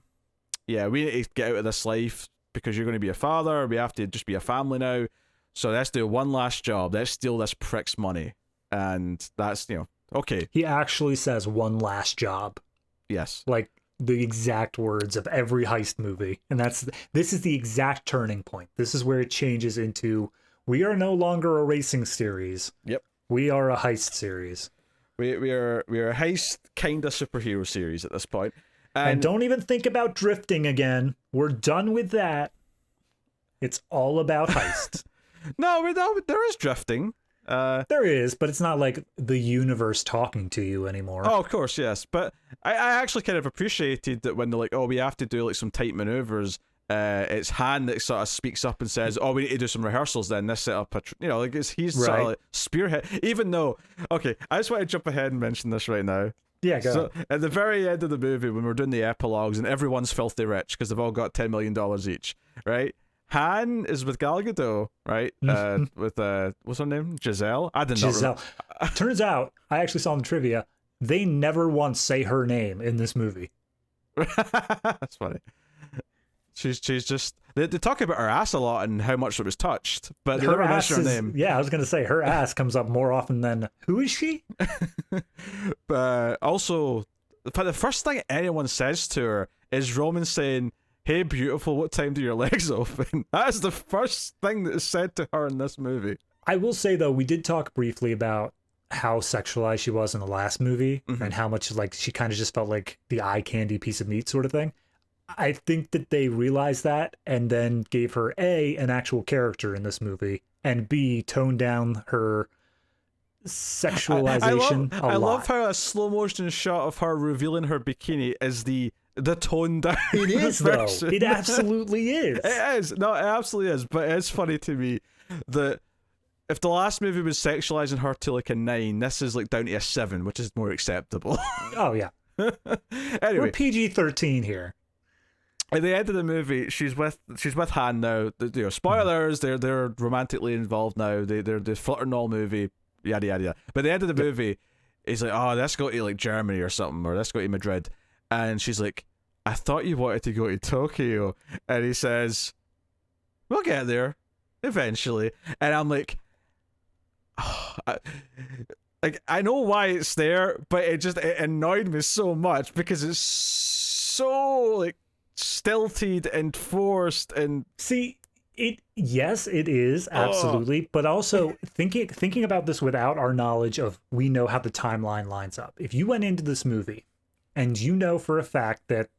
Yeah, we need to get out of this life, because you're going to be a father. We have to just be a family now. So let's do one last job. Let's steal this prick's money. And that's, okay. He actually says one last job. Yes. Like the exact words of every heist movie. And this is the exact turning point. This is where it changes into, we are no longer a racing series. Yep. We are a heist series. We are a heist kind of superhero series at this point. And don't even think about drifting again. We're done with that. It's all about heist. No, there is drifting. There is, but it's not like the universe talking to you anymore. Oh, of course, yes. But I actually kind of appreciated that when they're like, oh, we have to do like some tight maneuvers. It's Han that sort of speaks up and says, oh, we need to do some rehearsals then. This set up he's sort of like spearhead. Even though, okay, I just want to jump ahead and mention this right now. Yeah, go So at the very end of the movie, when we're doing the epilogues and everyone's filthy rich because they've all got $10 million each, right? Han is with Gal Gadot, right? With what's her name? Giselle? I didn't know. Giselle. Turns out, I actually saw in the trivia, they never once say her name in this movie. That's funny. She's just they talk about her ass a lot and how much it was touched, but they never mention her name. Yeah, I was gonna say her ass comes up more often than who is she? But also, the first thing anyone says to her is Roman saying, "Hey, beautiful, what time do your legs open?" That's the first thing that is said to her in this movie. I will say though, we did talk briefly about how sexualized she was in the last movie and how much like she kind of just felt like the eye candy piece of meat sort of thing. I think that they realized that and then gave her A, an actual character in this movie, and B, toned down her sexualization a lot. I love how a slow motion shot of her revealing her bikini is the toned down. It is though. It absolutely is. It is. No, it absolutely is. But it's funny to me that if the last movie was sexualizing her to like a 9, this is like down to a 7, which is more acceptable. Oh yeah. Anyway, we're PG-13 here. At the end of the movie, she's with Han now. Spoilers. They're romantically involved now. They're flirting all movie. Yada yada yada. But at the end of the movie, he's like, "Oh, let's go to like Germany or something, or let's go to Madrid." And she's like, "I thought you wanted to go to Tokyo." And he says, "We'll get there eventually." And I'm like, oh, I know why it's there, but it annoyed me so much because it's so like stilted and forced and yes, it is absolutely, but also thinking about this without our knowledge of, we know how the timeline lines up. If you went into this movie and you know for a fact that,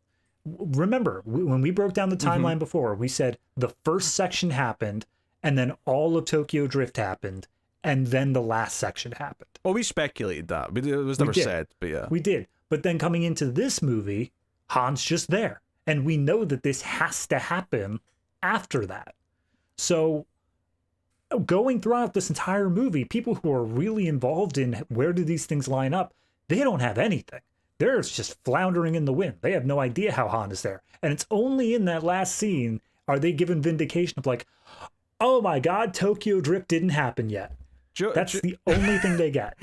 remember when we broke down the timeline before, we said the first section happened and then all of Tokyo Drift happened and then the last section happened. Well, we speculated that, but it was never said. But yeah, we did. But then coming into this movie, Han's just there, and we know that this has to happen after that. So going throughout this entire movie, people who are really involved in where do these things line up, they don't have anything. They're just floundering in the wind. They have no idea how Han is there. And it's only in that last scene are they given vindication of like, oh my God, Tokyo Drift didn't happen yet. That's the only thing they get.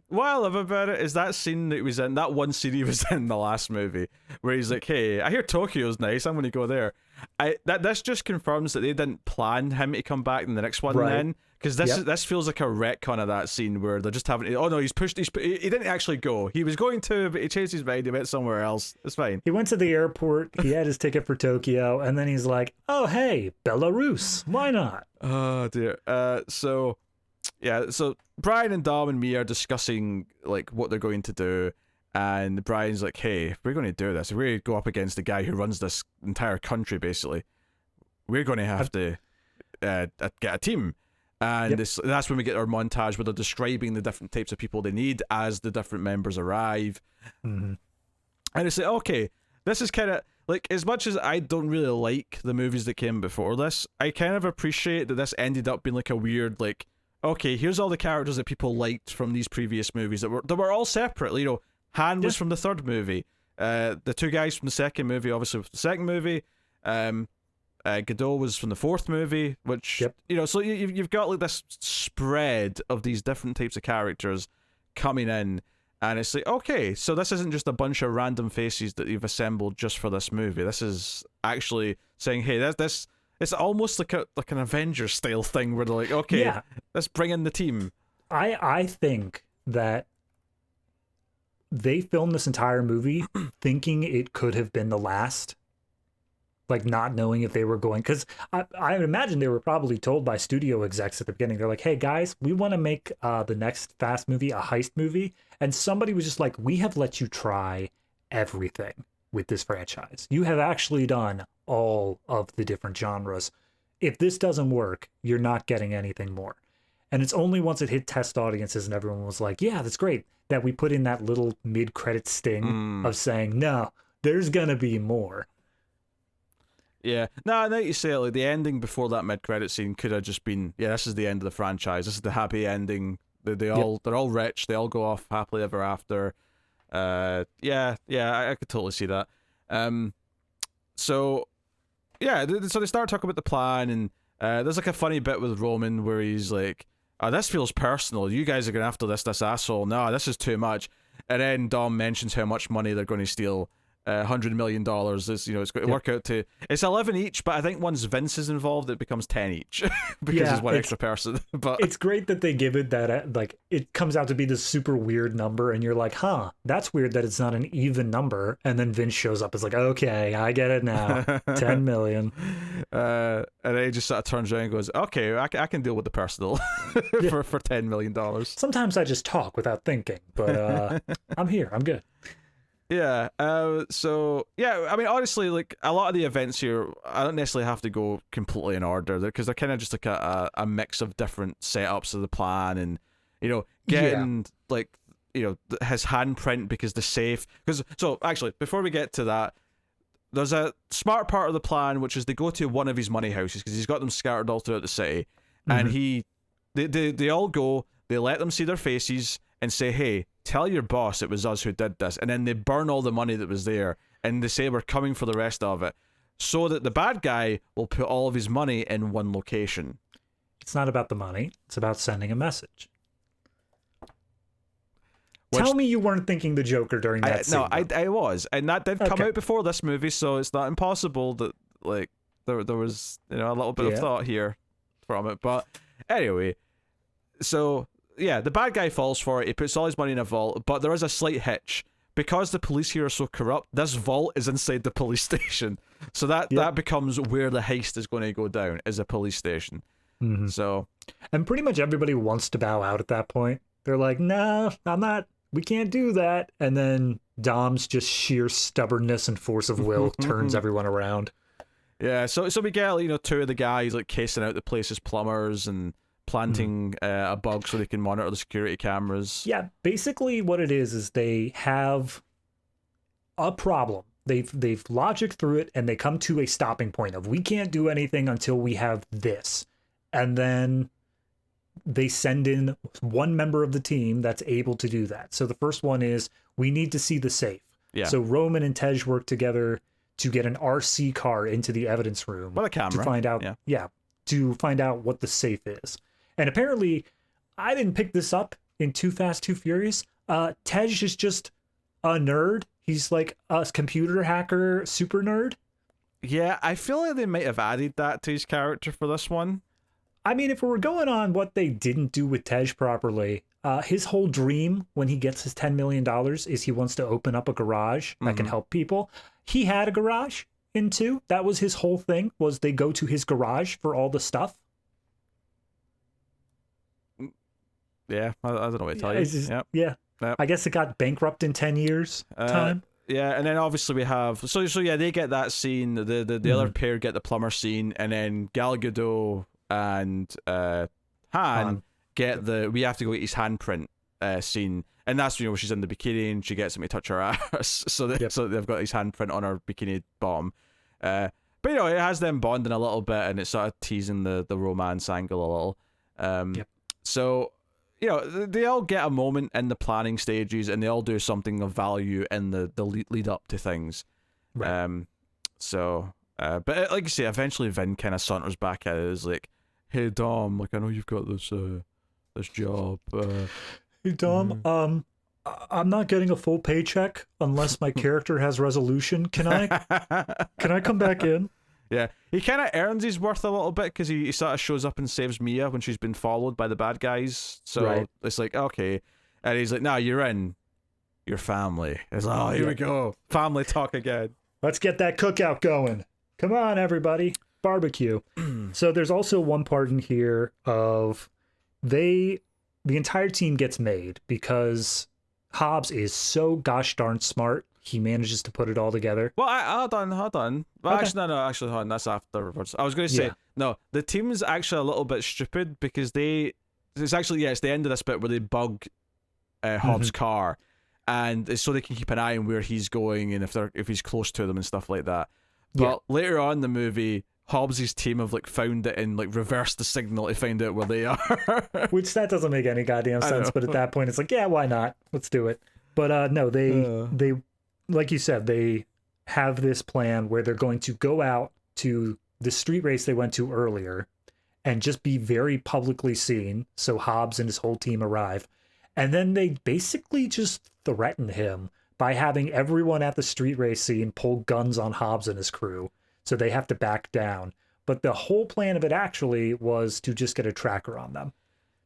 What I love about it is that scene that he was in, that one scene he was in the last movie, where he's like, "Hey, I hear Tokyo's nice. I'm going to go there." This just confirms that they didn't plan him to come back in the next one, then, because this feels like a retcon of that scene where they're just having. Oh no, he didn't actually go. He was going to, but he changed his mind. He went somewhere else. It's fine. He went to the airport. He had his ticket for Tokyo, and then he's like, "Oh hey, Belarus. Why not?" Oh dear. So Brian and Dom and me are discussing like what they're going to do, and Brian's like, "Hey, if we're going to do this, if we go up against the guy who runs this entire country, basically, we're going to have to get a team." And that's when we get our montage where they're describing the different types of people they need as the different members arrive. And it's like, okay, this is kind of like, as much as I don't really like the movies that came before this, I kind of appreciate that this ended up being like a weird, like, okay, here's all the characters that people liked from these previous movies that were all separate. You know, Han was from the third movie. The two guys from the second movie, obviously, from the second movie. Gadot was from the fourth movie, which you know. So you've got like this spread of these different types of characters coming in, and it's like, okay, so this isn't just a bunch of random faces that you've assembled just for this movie. This is actually saying, hey, this. It's almost like an Avengers style thing where they're like, okay, let's bring in the team. I think that they filmed this entire movie thinking it could have been the last, like not knowing if they were going, because I imagine they were probably told by studio execs at the beginning. They're like, hey guys, we want to make the next Fast movie a heist movie, and somebody was just like, we have let you try everything with this franchise. You have actually done all of the different genres. If this doesn't work, you're not getting anything more. And it's only once it hit test audiences and everyone was like, yeah, that's great, that we put in that little mid-credit sting of saying, no, there's gonna be more. Yeah. No, now you say it, like the ending before that mid-credit scene could have just been, yeah, this is the end of the franchise. This is the happy ending. They're all rich. They all go off happily ever after. I could totally see that. So they start talking about the plan, and there's like a funny bit with Roman where he's like, oh, this feels personal. You guys are going after this asshole. No, this is too much. And then Dom mentions how much money they're going to steal. $100 million. It's going to work out to, it's 11 each, but I think once Vince is involved, it becomes 10 each because there's one extra person. But it's great that they give it that, like, it comes out to be this super weird number, and you're like, huh, that's weird that it's not an even number. And then Vince shows up, is like, okay, I get it now. 10 million. And then he just sort of turns around and goes, okay, I can deal with the personal for $10 million. Sometimes I just talk without thinking, but I'm here. I'm good. Yeah, I mean, honestly, like, a lot of the events here, I don't necessarily have to go completely in order, because they're kind of just like a mix of different setups of the plan, and, you know, getting, like, you know, his handprint because the safe, so, actually, before we get to that, there's a smart part of the plan, which is they go to one of his money houses, because he's got them scattered all throughout the city, and they all go, they let them see their faces, and say, hey, tell your boss it was us who did this, and then they burn all the money that was there, and they say we're coming for the rest of it. so that the bad guy will put all of his money in one location. It's not about the money. It's about sending a message. Tell me you weren't thinking the Joker during that scene. No, I was. And that did come Okay. out before this movie, so it's not impossible that, like, there was, a little bit of thought here from it. But anyway, so, yeah, the bad guy falls for it. He puts all his money in a vault, but there is a slight hitch. Because the police here are so corrupt, this vault is inside the police station. So that becomes where the heist is going to go down, is a police station. Mm-hmm. So, and pretty much everybody wants to bow out at that point. They're like, no, I'm not. We can't do that. And then Dom's just sheer stubbornness and force of will turns everyone around. Yeah, so we get, two of the guys, like, casing out the place as plumbers and planting a bug so they can monitor the security cameras. Yeah, basically what it is they have a problem. They've logicked through it, and they come to a stopping point of, we can't do anything until we have this. And then they send in one member of the team that's able to do that. So the first one is, we need to see the safe. Yeah. So Roman and Tej work together to get an RC car into the evidence room. With a camera. To find out, to find out what the safe is. And apparently, I didn't pick this up in Too Fast, Too Furious. Tej is just a nerd. He's like a computer hacker, super nerd. Yeah, I feel like they might have added that to his character for this one. I mean, if we're going on what they didn't do with Tej properly, his whole dream when he gets his $10 million is he wants to open up a garage that can help people. He had a garage in 2. That was his whole thing, was they go to his garage for all the stuff. Yeah, I don't know what to tell you. Just, yep. I guess it got bankrupt in 10 years time. Yeah, and then obviously we have so yeah, they get that scene. The other pair get the plumber scene, and then Gal Gadot and Han get the we have to go get his handprint scene, and that's she's in the bikini and she gets him to touch her ass. So they've got his handprint on her bikini bottom. But it has them bonding a little bit, and it's sort of teasing the romance angle a little. So. They all get a moment in the planning stages, and they all do something of value in the lead up to things. Right. But like you say, eventually Vin kind of saunters back at it as like, "Hey Dom, like I know you've got this job. Hey Dom, I'm not getting a full paycheck unless my character has resolution. Can I come back in?" Yeah, he kind of earns his worth a little bit because he sort of shows up and saves Mia when she's been followed by the bad guys. So it's like, okay. And he's like, "Nah, you're in your family." It's like, oh, here we go. Family talk again. Let's get that cookout going. Come on, everybody. Barbecue. So there's also one part in here of the entire team gets made because Hobbs is so gosh darn smart. He manages to put it all together. Well, hold on. Well, okay. Actually, hold on. That's afterwards. I was going to say, no, the team's actually a little bit stupid because it's the end of this bit where they bug Hobbs' car, and it's so they can keep an eye on where he's going and if he's close to them and stuff like that. But later on in the movie, Hobbs' team have found it and reversed the signal to find out where they are. Which that doesn't make any goddamn sense. But at that point, it's like, yeah, why not? Let's do it. But no, they like you said, they have this plan where they're going to go out to the street race they went to earlier and just be very publicly seen. So Hobbs and his whole team arrive. And then they basically just threaten him by having everyone at the street race scene pull guns on Hobbs and his crew. So they have to back down. But the whole plan of it actually was to just get a tracker on them.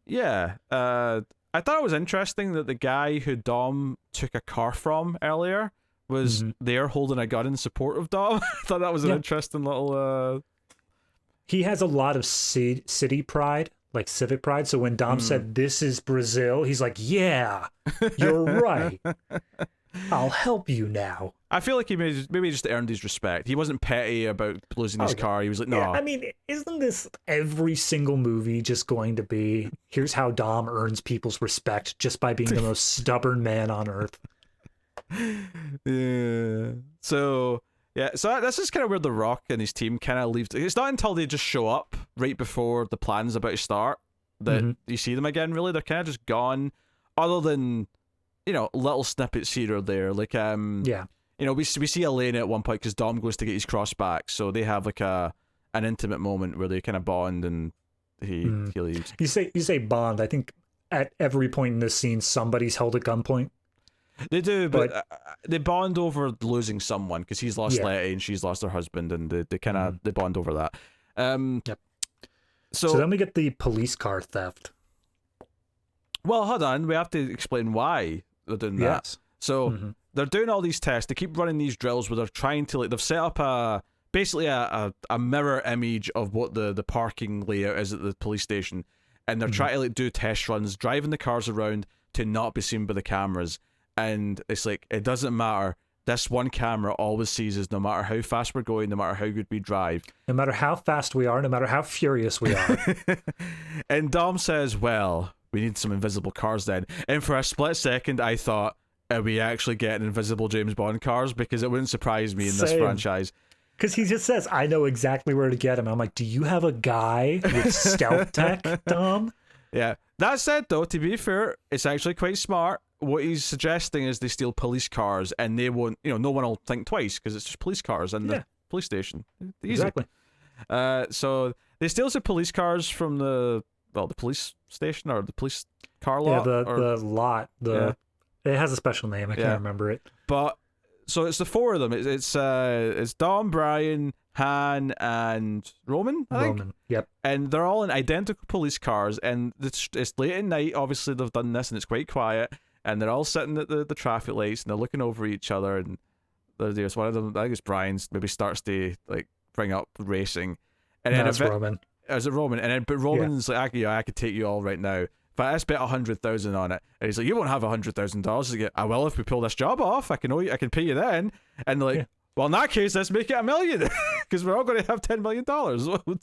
Yeah. I thought it was interesting that the guy who Dom took a car from earlier was there holding a gun in support of Dom. I thought that was an interesting little... He has a lot of city pride, like civic pride. So when Dom said, "This is Brazil," he's like, "Yeah, you're right. I'll help you now." I feel like he maybe just earned his respect. He wasn't petty about losing his car. He was like, no. Yeah, I mean, isn't this every single movie just going to be, here's how Dom earns people's respect just by being the most stubborn man on earth? Yeah. So this is kind of where The Rock and his team kind of leave. It's not until they just show up right before the plan's about to start that you see them again, really. They're kind of just gone, other than, little snippets here or there. Like, we see Elena at one point because Dom goes to get his cross back, so they have like an intimate moment where they kind of bond, and he leaves. You say bond. I think at every point in this scene, somebody's held at gunpoint. They do, but they bond over losing someone because he's lost Letty and she's lost her husband, and they kind of they bond over that. Yep. So then we get the police car theft. Well, hold on. We have to explain why they're doing that. Yes. So they're doing all these tests. They keep running these drills where they're trying to they've set up basically a mirror image of what the parking layout is at the police station, and they're trying to do test runs, driving the cars around to not be seen by the cameras. And it's like, it doesn't matter. This one camera always sees us, no matter how fast we're going, no matter how good we drive. No matter how fast we are, no matter how furious we are. And Dom says, well, we need some invisible cars then. And for a split second, I thought, are we actually getting invisible James Bond cars? Because it wouldn't surprise me in this franchise. Because he just says, I know exactly where to get him. I'm like, do you have a guy with stealth tech, Dom? Yeah. That said, though, to be fair, it's actually quite smart. What he's suggesting is they steal police cars, and they won't, no one will think twice because it's just police cars in the police station. Easy. Exactly. So they steal some police cars from the police station or the police car lot. Yeah, the lot. It has a special name. I can't remember it. But so it's the four of them. It's Dom, Brian, Han, and Roman. I think. Roman. Yep. And they're all in identical police cars, and it's late at night. Obviously, they've done this, and it's quite quiet. And they're all sitting at the traffic lights, and they're looking over each other. And there's one of them. I think it's Brian's. Maybe starts to bring up racing, and then that's Roman. Is it Roman? And then but Roman's like, I could take you all right now. But I bet 100,000 on it. And he's like, you won't have $100,000. He's like, I will if we pull this job off. I can pay you then. And they're like, well, in that case, let's make it $1 million because we're all going to have $10 million.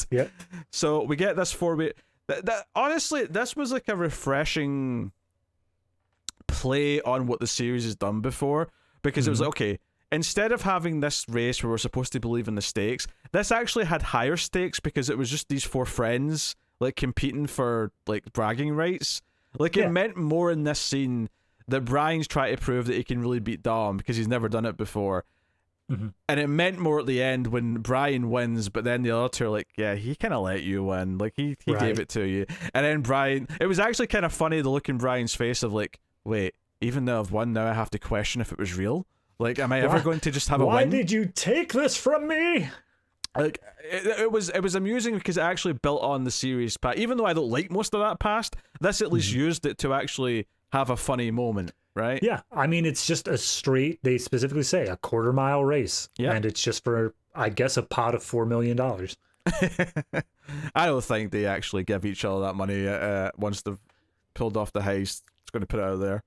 Yeah. So we get this 4-way. Honestly, this was like a refreshing play on what the series has done before, because it was like, okay, instead of having this race where we're supposed to believe in the stakes, this actually had higher stakes because it was just these four friends competing for bragging rights. It meant more in this scene that Brian's trying to prove that he can really beat Dom because he's never done it before. And it meant more at the end when Brian wins, but then the other two are like, yeah, he kind of let you win, he gave it to you. And then Brian, it was actually kind of funny the look in Brian's face of wait, even though I've won now, I have to question if it was real. Am I ever going to just have a win? Why did you take this from me? It was amusing because it actually built on the series past. Even though I don't like most of that past, this at least used it to actually have a funny moment, right? Yeah, I mean, it's just a straight, they specifically say, a quarter-mile race. Yeah. And it's just for, I guess, a pot of $4 million. I don't think they actually give each other that money once they've pulled off the heist. It's going to put it out there.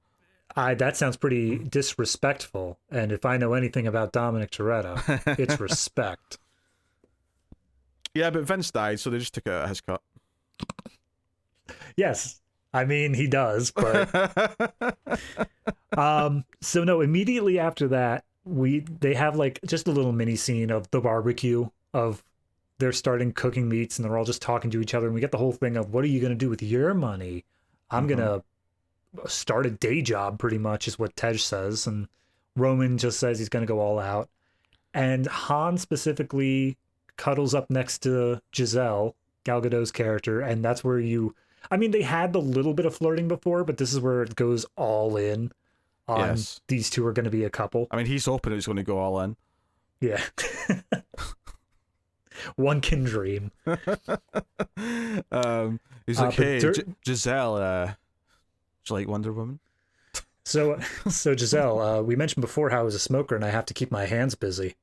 That sounds pretty disrespectful. And if I know anything about Dominic Toretto, it's respect. Yeah, but Vince died, so they just took his cut. Yes. I mean, he does, but... So no, immediately after that, they have just a little mini scene of the barbecue, of they're starting cooking meats, and they're all just talking to each other, and we get the whole thing of, what are you going to do with your money? I'm going to start a day job, pretty much, is what Tej says, and Roman just says he's going to go all out. And Han specifically cuddles up next to Giselle, Gal Gadot's character, and that's where they had the little bit of flirting before, but this is where it goes all in on these two are going to be a couple. I mean, he's hoping it's going to go all in. Yeah. One can dream. He's like, hey, Giselle, do you like Wonder Woman? So Giselle, we mentioned before how I was a smoker and I have to keep my hands busy.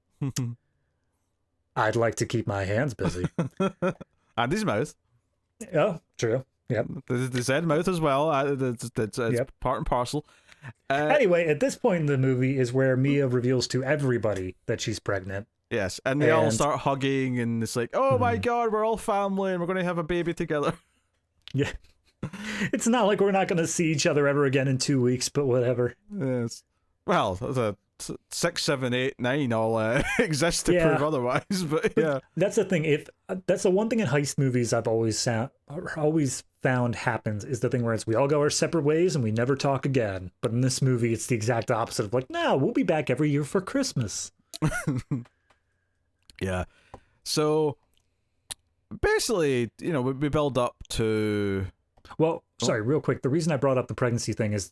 I'd like to keep my hands busy. And his mouth. Oh, true. Yep. The said mouth as well. It's part and parcel. Anyway, at this point in the movie is where Mia reveals to everybody that she's pregnant. Yes, and they all start hugging, and it's like, oh my God, we're all family, and we're going to have a baby together. Yeah. It's not like we're not going to see each other ever again in 2 weeks, but whatever. Yes. Well, 6, 7, 8, 9 all exist to prove otherwise. But yeah, that's the thing. If that's the one thing in heist movies I've always found happens is the thing where it's we all go our separate ways and we never talk again. But in this movie, it's the exact opposite of like, no, we'll be back every year for Christmas. Yeah. So basically, you know, we build up to. Well, sorry, real quick. The reason I brought up the pregnancy thing is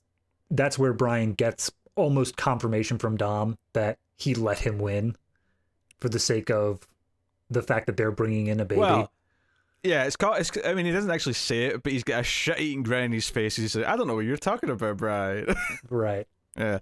that's where Brian gets almost confirmation from Dom that he let him win for the sake of the fact that they're bringing in a baby. Well, yeah, I mean, he doesn't actually say it, but he's got a shit-eating grin in his face. He's like, I don't know what you're talking about, Brian. Right. Yeah.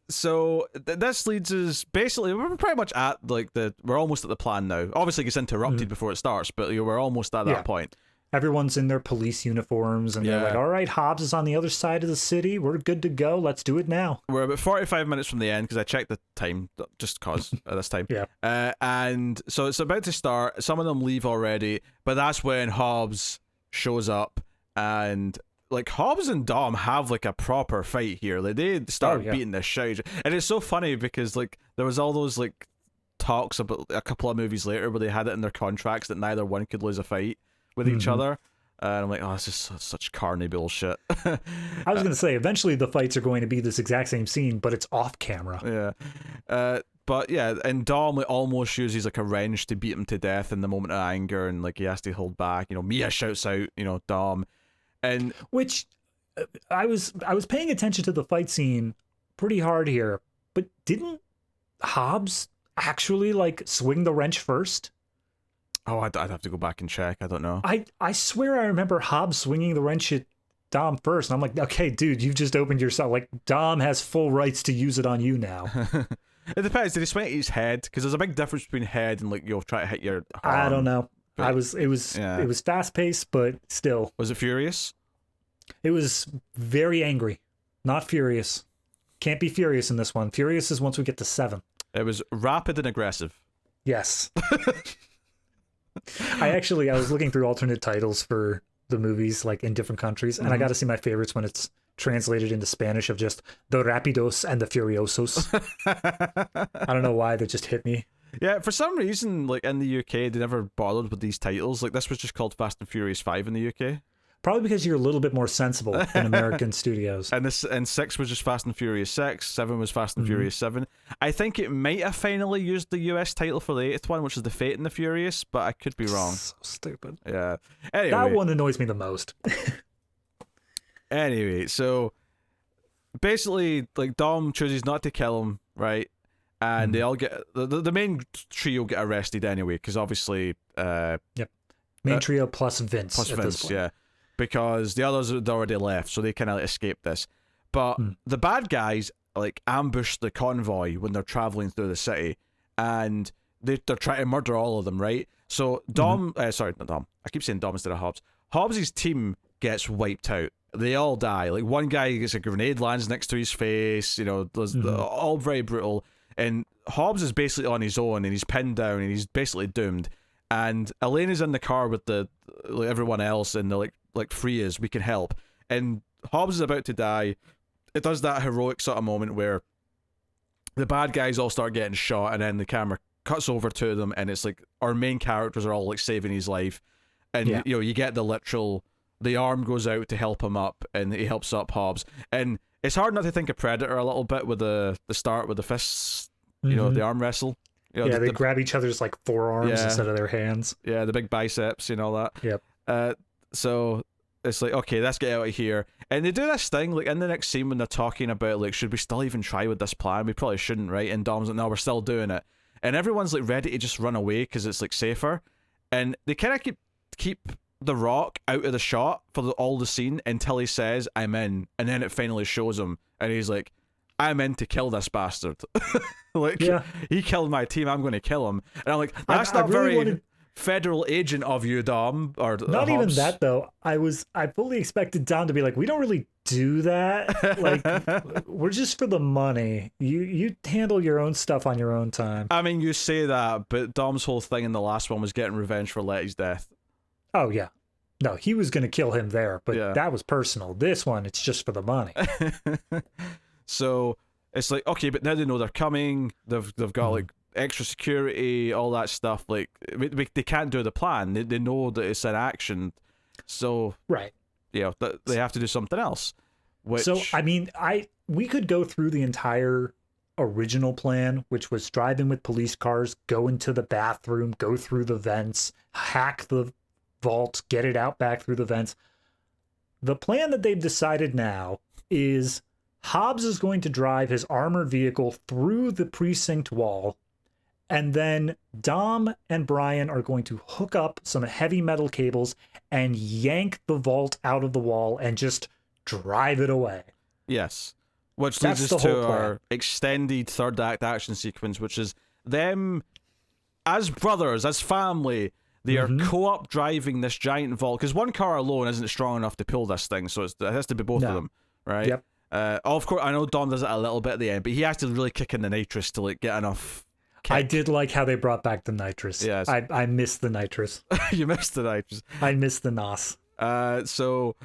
So this leads us basically. We're pretty much at we're almost at the plan now. Obviously, it gets interrupted before it starts, but we're almost at that point. Everyone's in their police uniforms, and they're like, all right, Hobbs is on the other side of the city. We're good to go. Let's do it now. We're about 45 minutes from the end, because I checked the time, just cause at this time. Yeah. And so it's about to start. Some of them leave already, but that's when Hobbs shows up, and like Hobbs and Dom have like a proper fight here. Like they start beating the shit. And it's so funny because like there was all those like talks about a couple of movies later where they had it in their contracts that neither one could lose a fight with each other, and I'm like, oh, this is such carny bullshit. I was gonna say eventually the fights are going to be this exact same scene, but it's off camera. Yeah, but yeah, and Dom like, almost uses like a wrench to beat him to death in the moment of anger, and like he has to hold back. You know, Mia shouts out, you know, Dom, and which I was paying attention to the fight scene pretty hard here, but didn't Hobbs actually like swing the wrench first? Oh, I'd have to go back and check. I don't know. I swear I remember Hobbs swinging the wrench at Dom first. And I'm like, okay, dude, you've just opened yourself. Like, Dom has full rights to use it on you now. It depends. Did he swing it at his head? Because there's a big difference between head and like you'll try to hit your arm. I don't know. But it was fast paced, but still. Was it furious? It was very angry, not furious. Can't be furious in this one. Furious is once we get to 7. It was rapid and aggressive. Yes. I was looking through alternate titles for the movies like in different countries, and I got to see my favorites when it's translated into Spanish of just the Rapidos and the Furiosos. I don't know why, that just hit me. Yeah, for some reason, like in the UK, they never bothered with these titles. Like this was just called Fast and Furious 5 in the UK. Probably because you're a little bit more sensible in American studios. And 6 was just Fast and Furious 6, 7 was Fast and Furious 7. I think it might have finally used the US title for the 8th one, which is The Fate and the Furious, but I could be wrong. So stupid. Yeah. Anyway. That one annoys me the most. Anyway, so basically, like Dom chooses not to kill him, right? And they all get the main trio get arrested anyway, because obviously main trio plus Vince. Plus Vince, yeah. Because the others had already left, so they kind of escaped this. But the bad guys like ambush the convoy when they're traveling through the city, and they're trying to murder all of them, right? So Dom, sorry, not Dom. I keep saying Dom instead of Hobbs. Hobbs' team gets wiped out. They all die. Like one guy gets a grenade lands next to his face. You know, all very brutal. And Hobbs is basically on his own, and he's pinned down, and he's basically doomed. And Elena's in the car with everyone else, and they're like free us, we can help. And Hobbs is about to die. It does that heroic sort of moment where the bad guys all start getting shot, and then the camera cuts over to them, and it's like our main characters are all like saving his life, and you know, you get the arm goes out to help him up, and he helps up Hobbs. And it's hard not to think of Predator a little bit with the start with the fists, you know, the arm wrestle. You know, they grab each other's like forearms instead of their hands. Yeah, the big biceps and all that. Yep. So it's like, okay, let's get out of here. And they do this thing, like in the next scene when they're talking about like, should we still even try with this plan? We probably shouldn't, right? And Dom's like, no, we're still doing it. And everyone's like ready to just run away because it's like safer. And they kind of keep The Rock out of the shot for all the scene until he says, I'm in. And then it finally shows him. And he's like, I'm in to kill this bastard. He killed my team, I'm going to kill him. And I'm like, that's not really very federal agent of you, Dom. Or not Hobbs. Even that, though. I fully expected Dom to be like, we don't really do that. Like, we're just for the money. You handle your own stuff on your own time. I mean, you say that, but Dom's whole thing in the last one was getting revenge for Letty's death. Oh, yeah. No, he was going to kill him there, but that was personal. This one, it's just for the money. So it's like, okay, but now they know they're coming. They've got like extra security, all that stuff. Like they can't do the plan. They know that it's an action, so right. Yeah, they have to do something else. Which... So I mean, we could go through the entire original plan, which was drive in with police cars, go into the bathroom, go through the vents, hack the vault, get it out back through the vents. The plan that they've decided now is Hobbs is going to drive his armored vehicle through the precinct wall, and then Dom and Brian are going to hook up some heavy metal cables and yank the vault out of the wall and just drive it away. Yes. Which leads us to our extended third act action sequence, which is them as brothers, as family. They are co-op driving this giant vault, because one car alone isn't strong enough to pull this thing, so it has to be both of them, right? Yep. Of course, I know Dom does it a little bit at the end, but he has to really kick in the nitrous to like get enough kick. I did like how they brought back the nitrous. Yes. I missed the nitrous. You missed the nitrous. I missed the NOS. So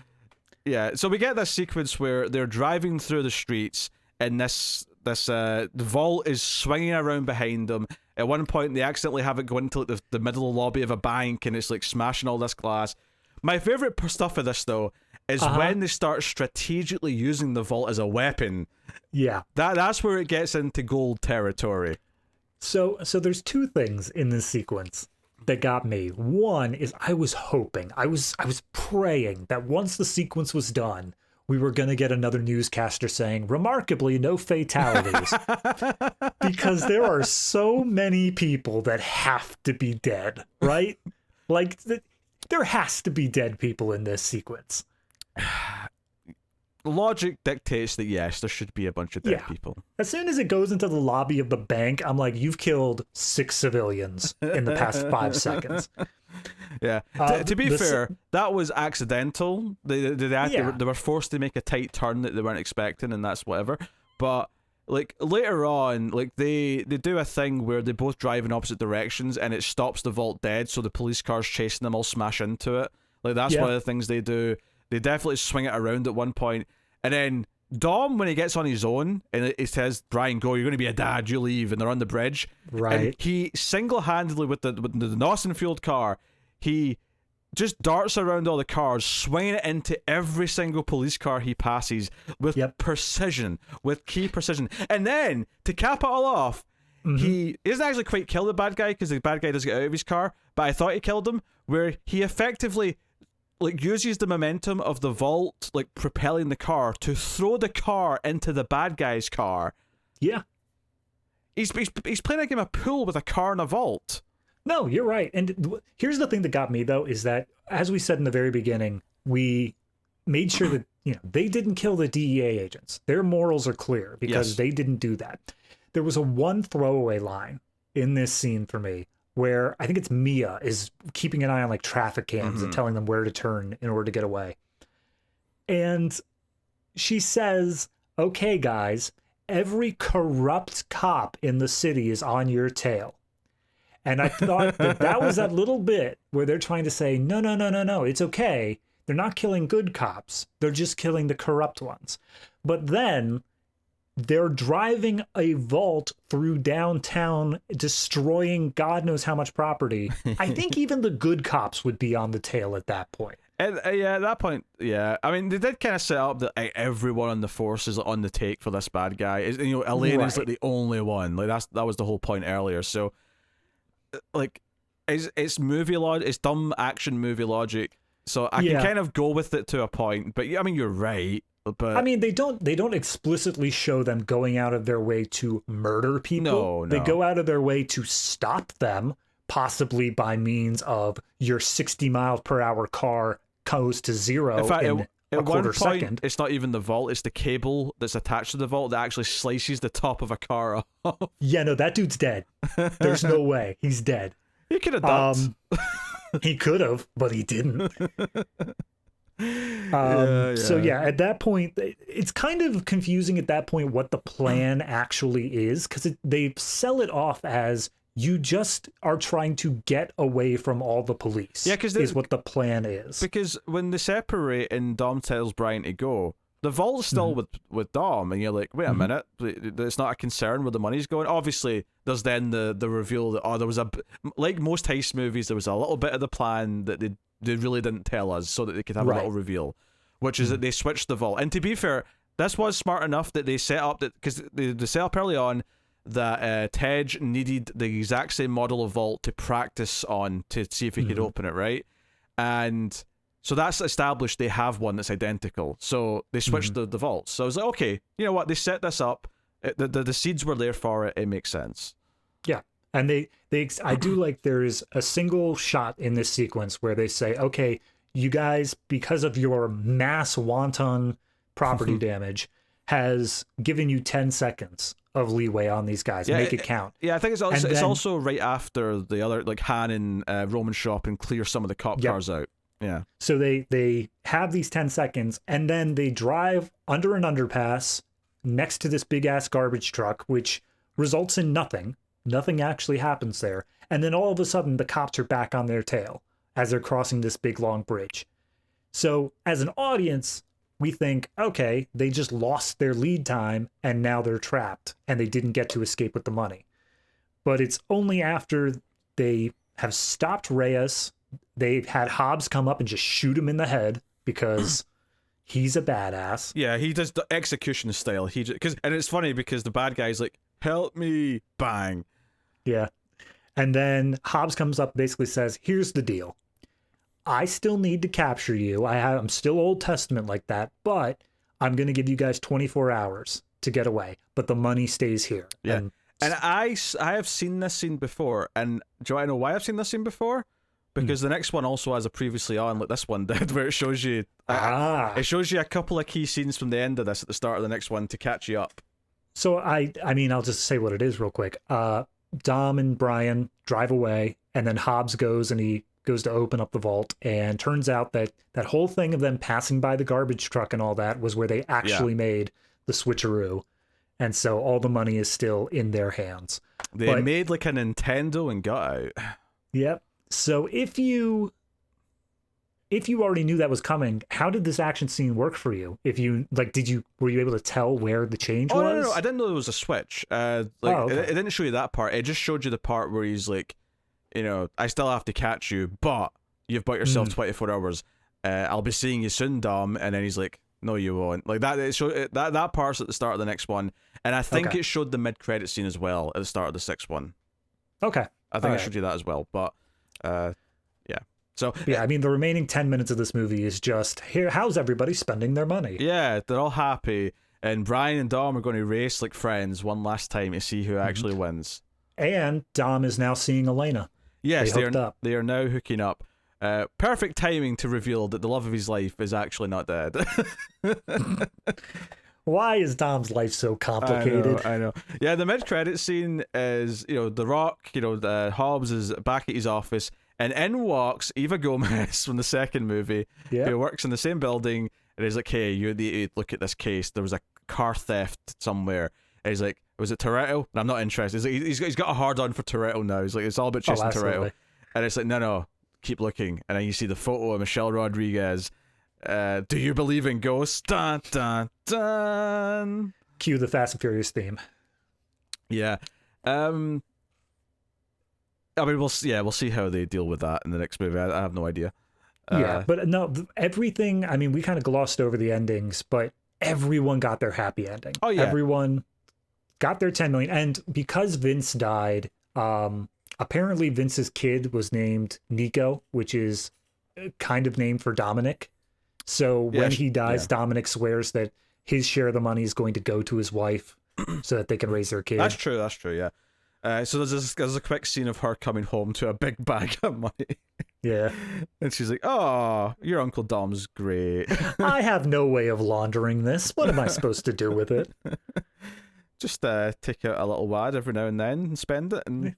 we get this sequence where they're driving through the streets, and the vault is swinging around behind them. At one point, they accidentally have it go into like the middle lobby of a bank, and it's like smashing all this glass. My favorite stuff of this, though, is when they start strategically using the vault as a weapon. Yeah, that's where it gets into gold territory. So there's two things in this sequence that got me. One is I was hoping, I was praying that once the sequence was done, we were going to get another newscaster saying, remarkably, no fatalities. Because there are so many people that have to be dead, right? Like, there has to be dead people in this sequence. Logic dictates that, yes, there should be a bunch of dead people. As soon as it goes into the lobby of the bank, I'm like, you've killed 6 civilians in the past 5 seconds. Yeah. To be fair, that was accidental. They were forced to make a tight turn that they weren't expecting, and that's whatever. But like later on, like they do a thing where they both drive in opposite directions, and it stops the vault dead, so the police cars chasing them all smash into it. Like that's one of the things they do. They definitely swing it around at one point, and then Dom, when he gets on his own, and it says, Brian, go, you're going to be a dad, you leave, and they're on the bridge. Right. And he single-handedly, with the Nosson-fueled car, he just darts around all the cars, swinging it into every single police car he passes with precision, with key precision. And then, to cap it all off, he doesn't actually quite kill the bad guy, because the bad guy doesn't get out of his car, but I thought he killed him, where he effectively like uses the momentum of the vault, like propelling the car, to throw the car into the bad guy's car. Yeah. He's playing a game of pool with a car in a vault. No, you're right. And here's the thing that got me, though, is that, as we said in the very beginning, we made sure that, they didn't kill the DEA agents. Their morals are clear because they didn't do that. There was one throwaway line in this scene for me where I think it's Mia is keeping an eye on like traffic cams and telling them where to turn in order to get away. And she says, okay, guys, every corrupt cop in the city is on your tail. And I thought that was that little bit where they're trying to say, no, it's okay. They're not killing good cops. They're just killing the corrupt ones. But then they're driving a vault through downtown, destroying God knows how much property. I think even the good cops would be on the tail at that point. And, at that point, I mean, they did kind of set up that everyone on the force is on the take for this bad guy. Elaine is like the only one. Like that was the whole point earlier. So, like, it's movie logic. It's dumb action movie logic. So I can kind of go with it to a point. But I mean, you're right. But I mean, they don't explicitly show them going out of their way to murder people. No. They go out of their way to stop them, possibly by means of your 60 miles per hour car goes to zero in fact, in a quarter second. It's not even the vault, it's the cable that's attached to the vault that actually slices the top of a car off. Yeah, no, that dude's dead. There's no way. He's dead. He could have ducked. He could have, but he didn't. So at that point, it's kind of confusing at that point what the plan actually is, because they sell it off as you just are trying to get away from all the police. Yeah, because is what the plan is. Because when they separate and Dom tells Brian to go, the vault's still with Dom, and you're like, wait a minute, it's not a concern where the money's going. Obviously, there's then the reveal that there was like most heist movies, there was a little bit of the plan that they really didn't tell us, so that they could have a little reveal, which is that they switched the vault. And to be fair, this was smart enough that they set up that, because they set up early on that Tej needed the exact same model of vault to practice on to see if he could open it, right? And so that's established they have one that's identical. So they switched the vaults. So I was like, okay, you know what? They set this up. The seeds were there for it. It makes sense. Yeah. And I do like there's a single shot in this sequence where they say, okay, you guys, because of your mass wanton property damage, has given you 10 seconds of leeway on these guys. Make it count. Yeah, I think it's also right after the other, like Han and Roman show up and clear some of the cop cars out. Yeah. So they have these 10 seconds, and then they drive under an underpass next to this big ass garbage truck, which results in nothing. Nothing actually happens there. And then all of a sudden the cops are back on their tail as they're crossing this big long bridge. So as an audience, we think, okay, they just lost their lead time and now they're trapped and they didn't get to escape with the money. But it's only after they have stopped Reyes, they've had Hobbs come up and just shoot him in the head because he's a badass. Yeah, he does the execution style. And it's funny because the bad guy's like, help me, bang. Yeah. And then Hobbs comes up and basically says, here's the deal. I still need to capture you. I'm still Old Testament like that, but I'm going to give you guys 24 hours to get away. But the money stays here. Yeah. And I have seen this scene before. And do I know why I've seen this scene before? Because the next one also has a previously on, like this one did, where it shows you it shows you a couple of key scenes from the end of this at the start of the next one to catch you up. So I mean, I'll just say what it is real quick. Dom and Brian drive away, and then Hobbs goes and he goes to open up the vault, and turns out that whole thing of them passing by the garbage truck and all that was where they actually made the switcheroo. And so all the money is still in their hands. They made like a Nintendo and got out. Yep. So if you already knew that was coming, how did this action scene work for you? If you were you able to tell where the change was? No, I didn't know there was a switch. It didn't show you that part. It just showed you the part where he's like, you know, I still have to catch you, but you've bought yourself 24 hours. I'll be seeing you soon, Dom. And then he's like, no, you won't. Like that. That part's at the start of the next one, and I think it showed the mid-credit scene as well at the start of the sixth one. Okay, I think it showed you that as well, but. Yeah. So yeah, I mean, the remaining 10 minutes of this movie is just here. How's everybody spending their money? Yeah, they're all happy, and Brian and Dom are going to race like friends one last time to see who actually wins. And Dom is now seeing Elena. Yes, they are now hooking up. Perfect timing to reveal that the love of his life is actually not dead. Why is Dom's life so complicated? I know. Yeah, the mid-credit scene is, you know, The Rock, you know, Hobbs is back at his office, and in walks Eva Gomez from the second movie, who works in the same building, and he's like, hey, you need to look at this case. There was a car theft somewhere. And he's like, was it Toretto? And I'm not interested. He's got a hard-on for Toretto now. He's like, it's all about chasing Toretto. And it's like, no, keep looking. And then you see the photo of Michelle Rodriguez. Do you believe in ghosts? Dun, dun, dun. Cue the Fast and Furious theme. Yeah. I mean, we'll see how they deal with that in the next movie. I have no idea. But no, everything. I mean, we kind of glossed over the endings, but everyone got their happy ending. Oh yeah, everyone got their 10 million, and because Vince died, apparently Vince's kid was named Nico, which is kind of named for Dominic. So when he dies, Dominic swears that his share of the money is going to go to his wife so that they can raise their kid. That's true, yeah. So there's a quick scene of her coming home to a big bag of money. Yeah. And she's like, oh, your Uncle Dom's great. I have no way of laundering this. What am I supposed to do with it? Just take out a little wad every now and then and spend it and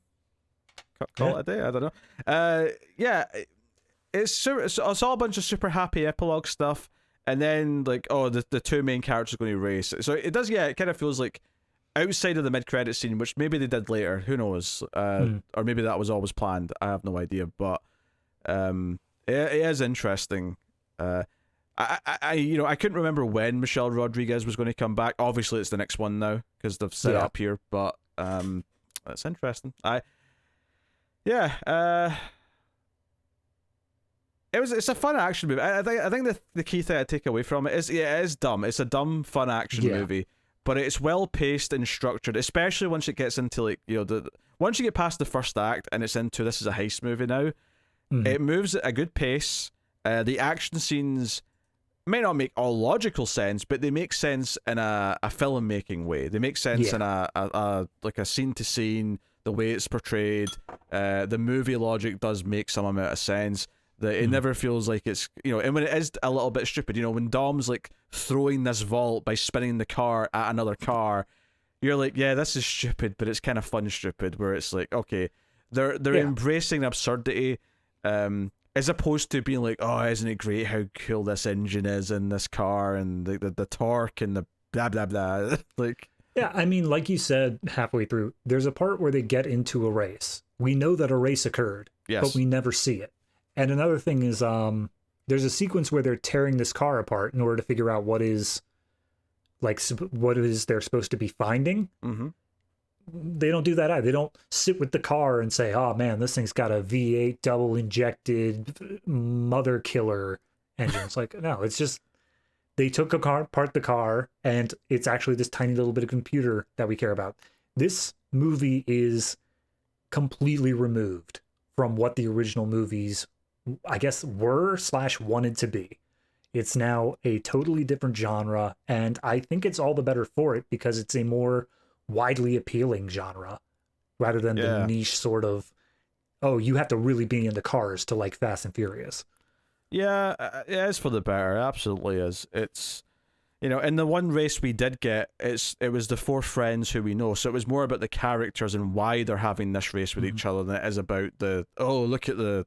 call it a day. I don't know. It's all a bunch of super happy epilogue stuff, and then like, oh, the two main characters are going to race. So it does, it kind of feels like outside of the mid-credit scene, which maybe they did later, who knows, or maybe that was always planned. I have no idea, but it is interesting. I couldn't remember when Michelle Rodriguez was going to come back. Obviously, it's the next one now because they've set it up here. But that's interesting. It's a fun action movie. I think the key thing I take away from it is dumb. It's a dumb, fun action movie, but it's well paced and structured. Especially once it gets into once you get past the first act and it's into this is a heist movie now. It moves at a good pace. The action scenes may not make all logical sense, but they make sense in a filmmaking way. They make sense in a scene to scene, the way it's portrayed. The movie logic does make some amount of sense. That it never feels like it's, and when it is a little bit stupid, when Dom's like throwing this vault by spinning the car at another car, you're like, yeah, this is stupid, but it's kind of fun stupid, where it's like, okay, they're embracing absurdity, as opposed to being like, oh, isn't it great how cool this engine is in this car and the torque and the blah blah blah. Like, yeah, I mean, like you said halfway through, there's a part where they get into a race. We know that a race occurred, but we never see it. And another thing is, there's a sequence where they're tearing this car apart in order to figure out what is they're supposed to be finding. They don't do that either. They don't sit with the car and say, oh man, this thing's got a V8 double injected mother killer engine. It's like, no, it's just, they took apart the car, and it's actually this tiny little bit of computer that we care about. This movie is completely removed from what the original movies, I guess, were/wanted to be. It's now a totally different genre, and I think it's all the better for it because it's a more widely appealing genre rather than the niche sort of, oh, you have to really be into cars to like Fast and Furious. Yeah, it is for the better. It absolutely is. It's, in the one race we did get, it was the four friends who we know, so it was more about the characters and why they're having this race with each other than it is about look at the,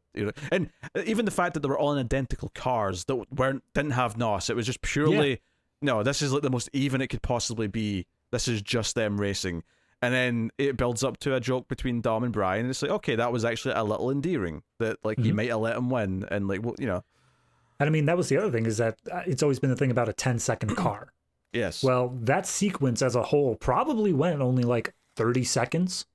and even the fact that they were all in identical cars that didn't have NOS. It was just purely, no, this is like the most even it could possibly be. This is just them racing. And then it builds up to a joke between Dom and Brian, and it's like, okay, that was actually a little endearing, that like he might have let him win, and like, well, And I mean, that was the other thing, is that it's always been the thing about a 10-second car. Yes. Well, that sequence as a whole probably went only like 30 seconds.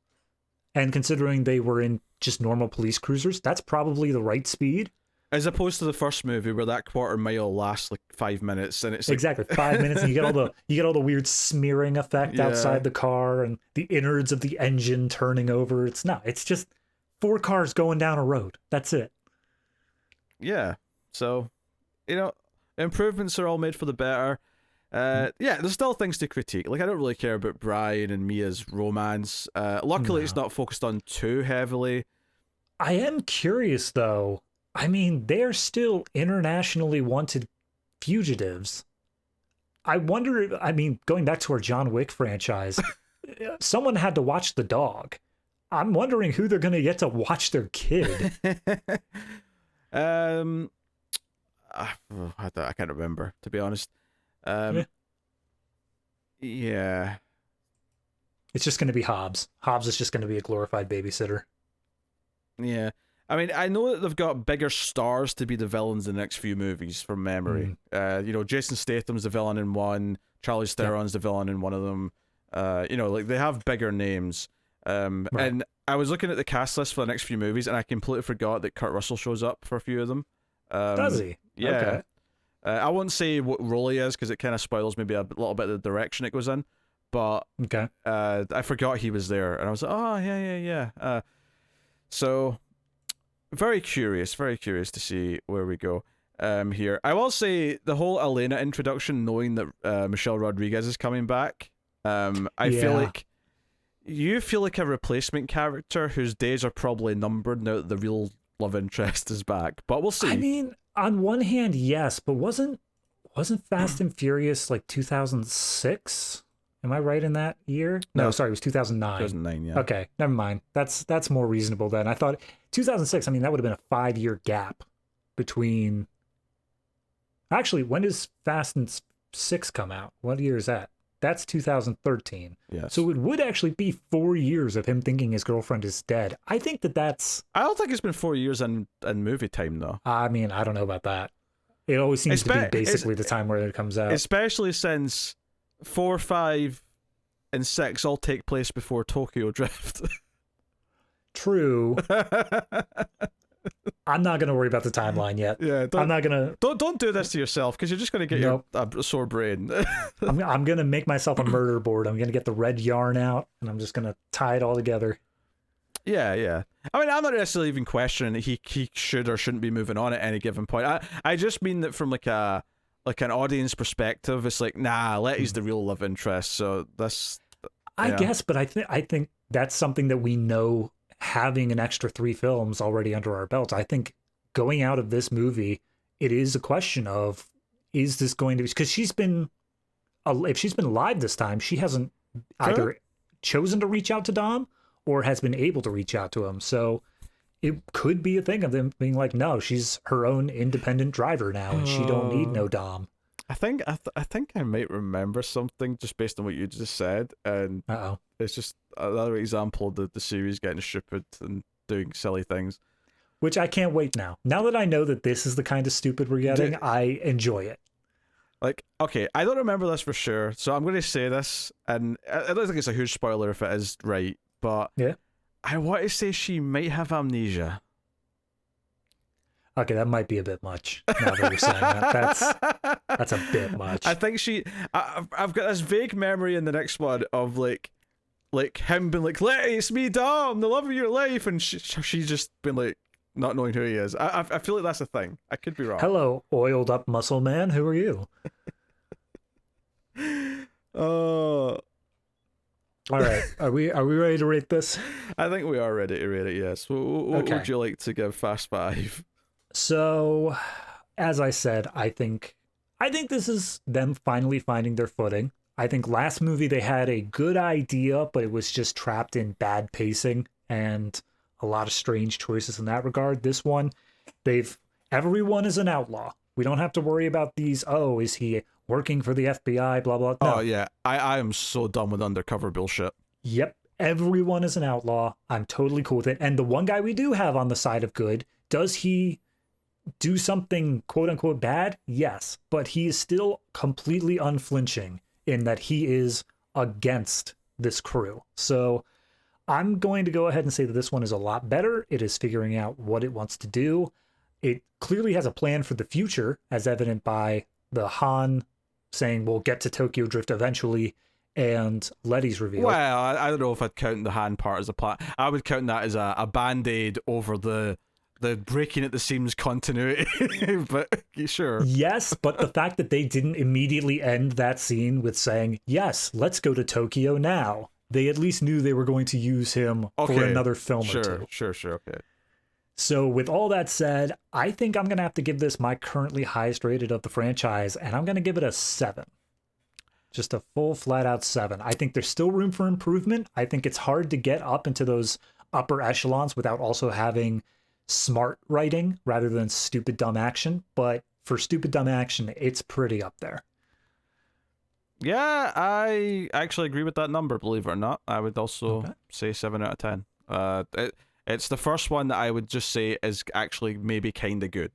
And considering they were in just normal police cruisers, that's probably the right speed. As opposed to the first movie where that quarter mile lasts like 5 minutes, and it's like... Exactly 5 minutes, and you get all the weird smearing effect outside the car and the innards of the engine turning over. It's just 4 cars going down a road. That's it. Yeah. So, improvements are all made for the better. There's still things to critique. Like, I don't really care about Brian and Mia's romance. Luckily, it's not focused on too heavily. I am curious, though. I mean, they're still internationally wanted fugitives. I wonder, going back to our John Wick franchise, someone had to watch the dog. I'm wondering who they're going to get to watch their kid. I can't remember, to be honest. Yeah. It's just going to be Hobbs. Hobbs is just going to be a glorified babysitter. Yeah. I mean, I know that they've got bigger stars to be the villains in the next few movies from memory. Jason Statham's the villain in one, Charlize Theron's the villain in one of them. Like they have bigger names. And I was looking at the cast list for the next few movies, and I completely forgot that Kurt Russell shows up for a few of them. Does he? Yeah. Okay. I won't say what role he is because it kind of spoils maybe a little bit of the direction it goes in. But I forgot he was there, and I was like, oh yeah. So very curious to see where we go here. I will say the whole Elena introduction, knowing that Michelle Rodriguez is coming back, I feel like you feel like a replacement character whose days are probably numbered now that the real love interest is back. But we'll see. I mean, on one hand, yes, but wasn't Fast and Furious like 2006? Am I right in that year? No, sorry, it was 2009. 2009, yeah. Okay, never mind. That's more reasonable then. I thought 2006, I mean, that would have been a 5-year gap between... Actually, when does Fast and 6 come out? What year is that? That's 2013. Yes. So it would actually be 4 years of him thinking his girlfriend is dead. I think that's... I don't think it's been 4 years in movie time, though. I mean, I don't know about that. It always seems to be Espe- basically the time where it comes out. Especially since 4, 5, and 6 all take place before Tokyo Drift. True. I'm not going to worry about the timeline yet. Yeah, I'm not going to... Don't do this to yourself, because you're just going to get a sore brain. I'm going to make myself a murder board. I'm going to get the red yarn out, and I'm just going to tie it all together. Yeah. I mean, I'm not necessarily even questioning that he should or shouldn't be moving on at any given point. I just mean that from like an audience perspective, it's like, nah, Letty's the real love interest. So that's... I guess, but I think that's something that we know, having an extra 3 films already under our belt. I think going out of this movie, it is a question of, is this going to be... Because if she's been alive this time, she hasn't either chosen to reach out to Dom or has been able to reach out to him. So it could be a thing of them being like, no, she's her own independent driver now, and she don't need no Dom. I think I might remember something just based on what you just said, and it's just another example of the series getting stupid and doing silly things. Which I can't wait now. Now that I know that this is the kind of stupid we're getting, I enjoy it. Like, okay, I don't remember this for sure, so I'm going to say this, and I don't think it's a huge spoiler if it is right, but yeah, I want to say she might have amnesia. Okay, that might be a bit much. Now that you're saying that, that's a bit much. I think I've got this vague memory in the next one of like him being like, "Letty, it's me, Dom, the love of your life," and she's just been like not knowing who he is. I feel like that's a thing. I could be wrong. Hello, oiled up muscle man. Who are you? Oh. All right, are we ready to rate this? I think we are ready to rate it. Yes. What would you like to give Fast Five? So, as I said, I think this is them finally finding their footing. I think last movie they had a good idea, but it was just trapped in bad pacing and a lot of strange choices in that regard. This one, everyone is an outlaw. We don't have to worry about these, is he working for the FBI, blah, blah. No. Oh, yeah. I am so done with undercover bullshit. Yep. Everyone is an outlaw. I'm totally cool with it. And the one guy we do have on the side of good, does he do something quote unquote bad? Yes. But he is still completely unflinching in that he is against this crew. So I'm going to go ahead and say that this one is a lot better. It is figuring out what it wants to do. It clearly has a plan for the future, as evident by the Han saying we'll get to Tokyo Drift eventually, and Letty's reveal. Well, I don't know if I'd count the Han part as a plan. I would count that as a band-aid over the breaking at the seams continuity. But sure. Yes, but the fact that they didn't immediately end that scene with saying, yes, let's go to Tokyo now. They at least knew they were going to use him for another film or two. Sure, okay. So with all that said, I think I'm going to have to give this my currently highest rated of the franchise, and I'm going to give it a 7. Just a full flat-out 7. I think there's still room for improvement. I think it's hard to get up into those upper echelons without also having smart writing rather than stupid, dumb action. But for stupid, dumb action, it's pretty up there. Yeah, I actually agree with that number, believe it or not. I would also say 7 out of 10. It's the first one that I would just say is actually maybe kind of good,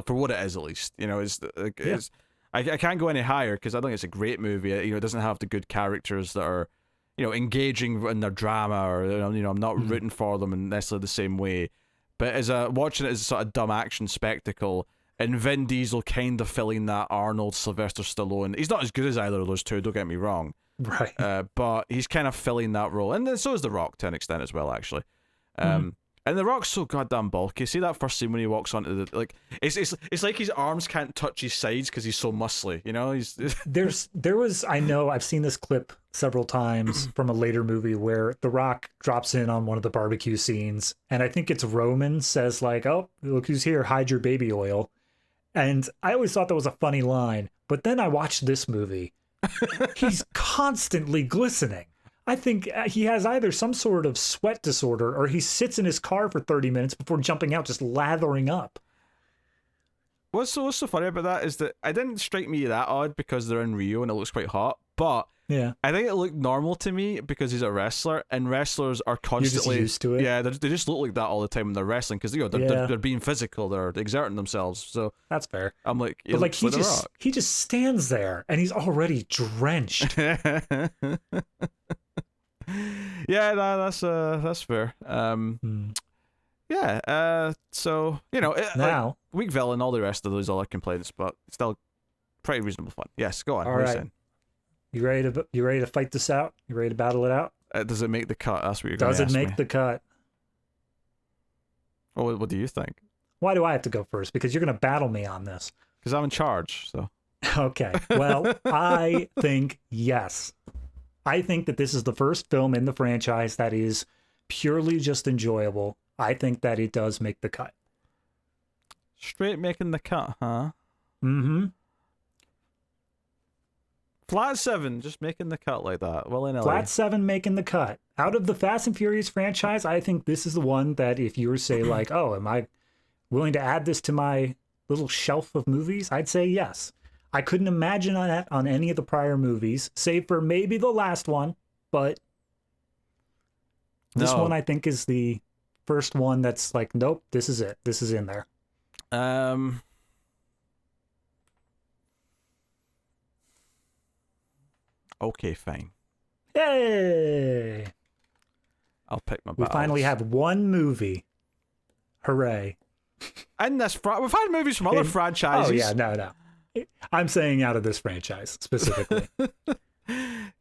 for what it is at least. You know, I can't go any higher because I think it's a great movie. You know, it doesn't have the good characters that are, you know, engaging in their drama, or you know, I'm not rooting for them in necessarily the same way. But watching it as a sort of dumb action spectacle, and Vin Diesel kind of filling that Arnold Sylvester Stallone. He's not as good as either of those two. Don't get me wrong. Right. But he's kind of filling that role, and then so is The Rock to an extent as well, actually. And The Rock's so goddamn bulky. See that first scene when he walks onto the it's like his arms can't touch his sides because he's so muscly. You know, I know I've seen this clip several times from a later movie where The Rock drops in on one of the barbecue scenes, and I think it's Roman says like, "Oh, look who's here! Hide your baby oil." And I always thought that was a funny line, but then I watched this movie. He's constantly glistening. I think he has either some sort of sweat disorder or he sits in his car for 30 minutes before jumping out, just lathering up. What's so funny about that is that it didn't strike me that odd because they're in Rio and it looks quite hot, but Yeah. I think it looked normal to me because he's a wrestler, and wrestlers are constantly used to it. Yeah, they just look like that all the time when they're wrestling because they're being physical, they're exerting themselves. So that's fair. I'm like, but like he just stands there and he's already drenched. Yeah, that's fair. Yeah. So Now weak villain, all the rest of those other complaints, but still pretty reasonable fun. Yes, go on. All right. You ready to fight this out? You ready to battle it out? Does it make the cut? That's what you're going to ask me. Does it make the cut? Oh, what do you think? Why do I have to go first? Because you're going to battle me on this. Because I'm in charge, so. Okay. Well, I think yes. I think that this is the first film in the franchise that is purely just enjoyable. I think that it does make the cut. Straight making the cut, huh? Mm-hmm. Flat 7, just making the cut like that. Flat 7 making the cut. Out of the Fast and Furious franchise, I think this is the one that if you were to say like, oh, am I willing to add this to my little shelf of movies? I'd say yes. I couldn't imagine on any of the prior movies, save for maybe the last one, but this one I think is the first one that's like, nope, this is it. This is in there. Okay, fine. Yay! I'll pick my battles. We finally have one movie. Hooray. And we've had movies from other franchises. Oh, yeah, no. I'm saying out of this franchise, specifically.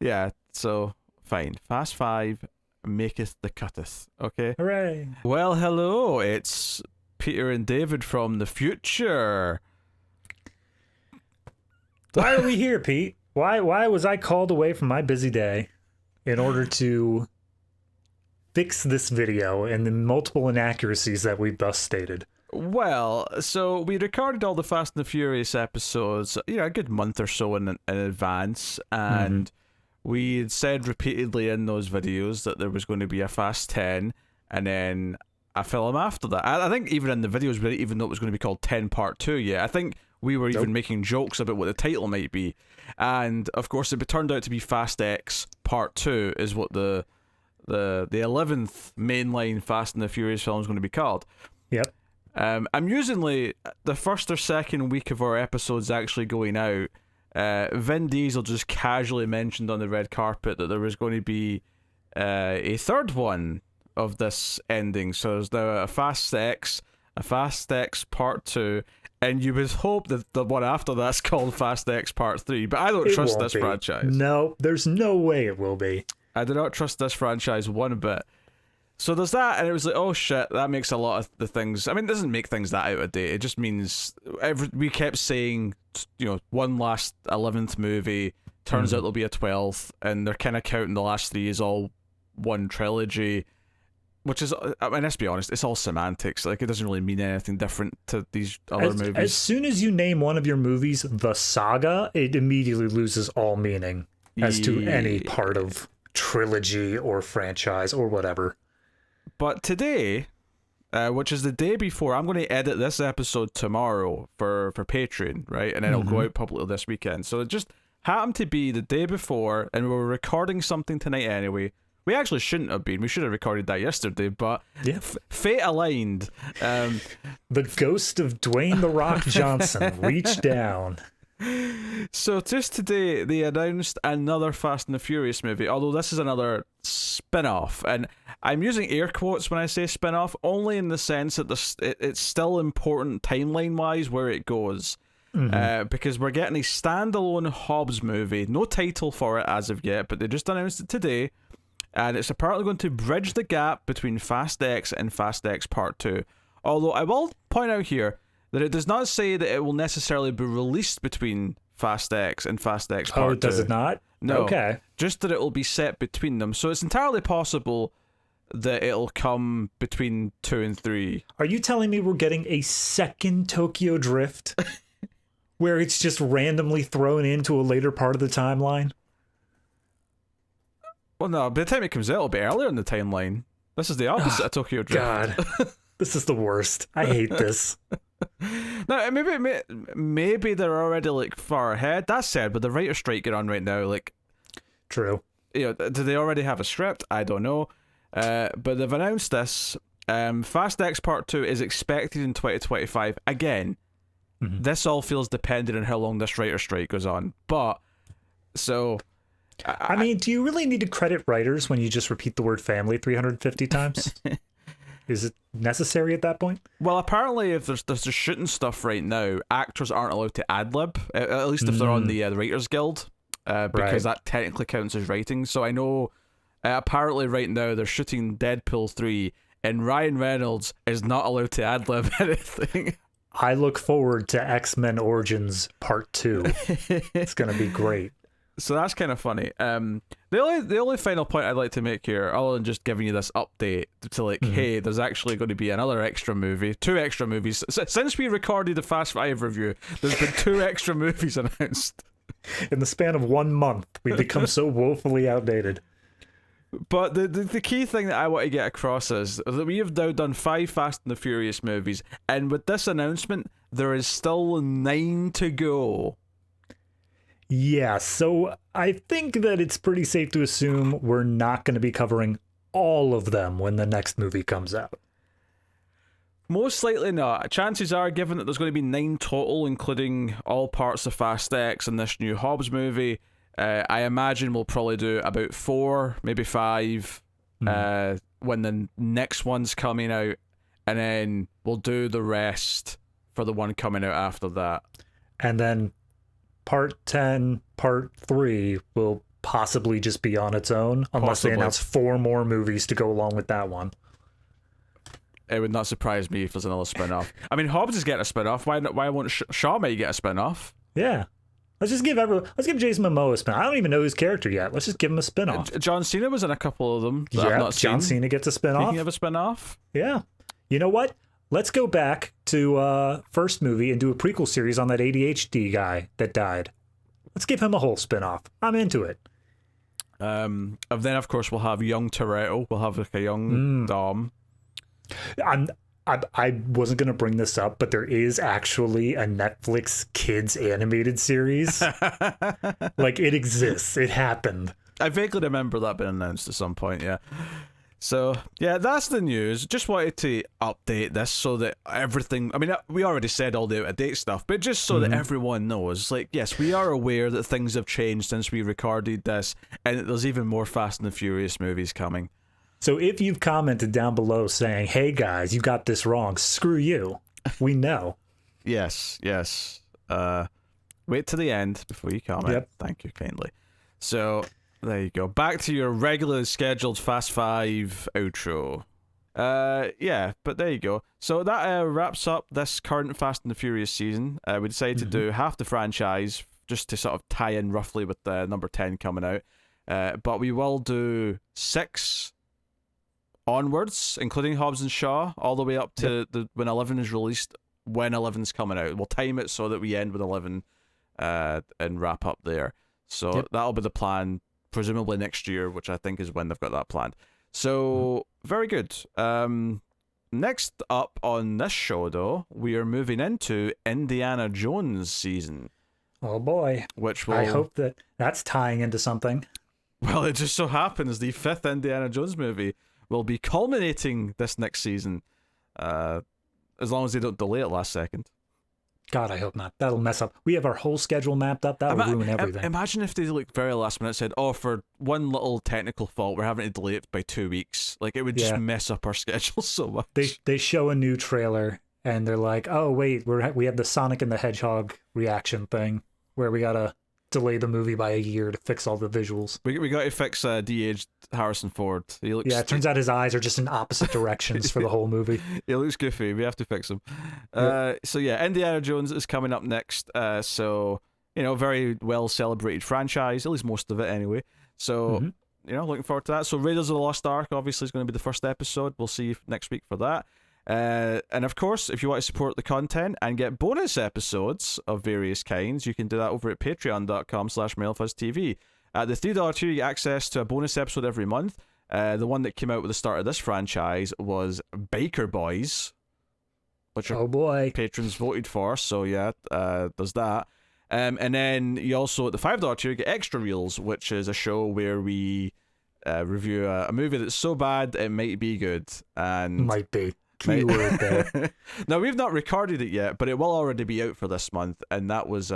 Yeah, so, fine. Fast 5 maketh the cutteth, okay? Hooray. Well, hello, it's Peter and David from the future. Why are we here, Pete? Why was I called away from my busy day in order to fix this video and the multiple inaccuracies that we've thus stated? Well, so we recorded all the Fast and the Furious episodes, a good month or so in advance, and we had said repeatedly in those videos that there was going to be a Fast 10, and then a film after that. I think even in the videos, we didn't even know it was going to be called 10 Part 2 yet. I think we were even making jokes about what the title might be. And, of course, it turned out to be Fast X Part 2 is what the 11th mainline Fast and the Furious film is going to be called. Yep. Amusingly, the first or second week of our episodes actually going out, Vin Diesel just casually mentioned on the red carpet that there was going to be a third one of this ending. So there's now a Fast X Part 2, and you would hope that the one after that's called Fast X Part 3, but I don't trust this franchise. No, there's no way it will be. I do not trust this franchise one bit. So there's that, and it was like, oh shit, that makes a lot of the things. I mean, it doesn't make things that out of date. It just means we kept saying, one last 11th movie. Turns out there'll be a 12th, and they're kind of counting the last 3 as all one trilogy, which is, I mean, let's be honest, it's all semantics. Like, it doesn't really mean anything different to these other movies. As soon as you name one of your movies the saga, it immediately loses all meaning as to any part of trilogy or franchise or whatever. But today, which is the day before, I'm going to edit this episode tomorrow for Patreon, right? And then it'll go out publicly this weekend. So it just happened to be the day before, and we were recording something tonight anyway. We actually shouldn't have been. We should have recorded that yesterday, but fate aligned. The ghost of Dwayne "The Rock" Johnson reached down. So just today, they announced another Fast and the Furious movie, although this is another spin-off. And I'm using air quotes when I say spin-off, only in the sense that it's still important timeline-wise where it goes. Because we're getting a standalone Hobbs movie. No title for it as of yet, but they just announced it today. And it's apparently going to bridge the gap between Fast X and Fast X Part 2. Although I will point out here that it does not say that it will necessarily be released between Fast X and Fast X Part 2. Oh, does it not? No. Okay. Just that it will be set between them. So it's entirely possible that it'll come between 2 and 3. Are you telling me we're getting a second Tokyo Drift? Where it's just randomly thrown into a later part of the timeline? Well, no, by the time it comes out, it'll be earlier in the timeline. This is the opposite of Tokyo Drift. God. This is the worst. I hate this. Now, maybe they're already, like, far ahead. That said, with the writer's strike going on right now, like, True. Do they already have a script? I don't know. But they've announced this. Fast X Part 2 is expected in 2025. Again, this all feels dependent on how long this writer strike goes on. But, so... I mean, do you really need to credit writers when you just repeat the word family 350 times? Is it necessary at that point? Well, apparently, if there's shooting stuff right now, actors aren't allowed to ad-lib, at least if they're on the Writers Guild, because that technically counts as writing. So I know, apparently right now, they're shooting Deadpool 3, and Ryan Reynolds is not allowed to ad-lib anything. I look forward to X-Men Origins Part 2. It's going to be great. So that's kind of funny. The only final point I'd like to make here, other than just giving you this update to like, hey, there's actually going to be another extra movie, 2 extra movies. Since we recorded the Fast 5 review, there's been 2 extra movies announced. In the span of 1 month, we've become so woefully outdated. But the key thing that I want to get across is that we have now done 5 Fast and the Furious movies, and with this announcement, there is still 9 to go. Yeah, so I think that it's pretty safe to assume we're not going to be covering all of them when the next movie comes out. Most likely not. Chances are, given that there's going to be 9 total, including all parts of Fast X and this new Hobbs movie, I imagine we'll probably do about 4, maybe 5, when the next one's coming out, and then we'll do the rest for the one coming out after that. And then Part 10, Part 3 will possibly just be on its own, unless they announce 4 more movies to go along with that one. It would not surprise me if there's another spin-off. I mean, Hobbs is getting a spin-off. Why won't Shaw may get a spin-off? Yeah. Let's give Jason Momoa a spin-off. I don't even know his character yet. Let's just give him a spin-off. John Cena was in a couple of them that I've not seen. John Cena gets a spin-off. Speaking of a spin-off? Yeah. You know what? Let's go back to first movie and do a prequel series on that ADHD guy that died. Let's give him a whole spin-off. I'm into it. And then, of course, we'll have young Toretto. We'll have like a young Dom. I wasn't going to bring this up, but there is actually a Netflix kids animated series. Like, it exists. It happened. I vaguely remember that being announced at some point, yeah. So, yeah, that's the news. Just wanted to update this so that everything... I mean, we already said all the out-of-date stuff, but just so that everyone knows, like, yes, we are aware that things have changed since we recorded this, and that there's even more Fast and the Furious movies coming. So if you've commented down below saying, hey, guys, you got this wrong, screw you. We know. Yes. Wait to the end before you comment. Yep. Thank you kindly. So... there you go. Back to your regularly scheduled Fast 5 outro. Yeah, but there you go. So that wraps up this current Fast and the Furious season. We decided to do half the franchise just to sort of tie in roughly with the number 10 coming out. But we will do 6 onwards, including Hobbs and Shaw, all the way up to when 11 is released, when 11's coming out. We'll time it so that we end with 11 and wrap up there. So that'll be the plan. Presumably next year, which I think is when they've got that planned. So, very good. Next up on this show, though, we are moving into Indiana Jones season. Oh, boy. Which will... I hope that's tying into something. Well, it just so happens the 5th Indiana Jones movie will be culminating this next season, as long as they don't delay it last second. God, I hope not. That'll mess up. We have our whole schedule mapped up. That'll ruin everything. Imagine if they, like, very last minute said, oh, for one little technical fault, we're having to delay it by 2 weeks. Like, it would just mess up our schedule so much. They show a new trailer, and they're like, oh, wait, we have the Sonic and the Hedgehog reaction thing, where we gotta delay the movie by a year to fix all the visuals. We got to fix de-aged Harrison Ford. He looks... Yeah, it turns out his eyes are just in opposite directions for the whole movie. He looks goofy. We have to fix him. So yeah, Indiana Jones is coming up next. So, you know, very well celebrated franchise, at least most of it anyway. So, you know, looking forward to that. So Raiders of the Lost Ark obviously is going to be the first episode. We'll see you next week for that. And of course, if you want to support the content and get bonus episodes of various kinds, you can do that over at patreon.com/MailFuzzTV. At the $3 tier, you get access to a bonus episode every month. The one that came out with the start of this franchise was Biker Boys, which oh boy, patrons voted for. So yeah, there's that. And then you also, at the $5 tier, get Extra Reels, which is a show where we review a movie that's so bad it might be good. And might be. Keyword there. Now, we've not recorded it yet, but it will already be out for this month. And that was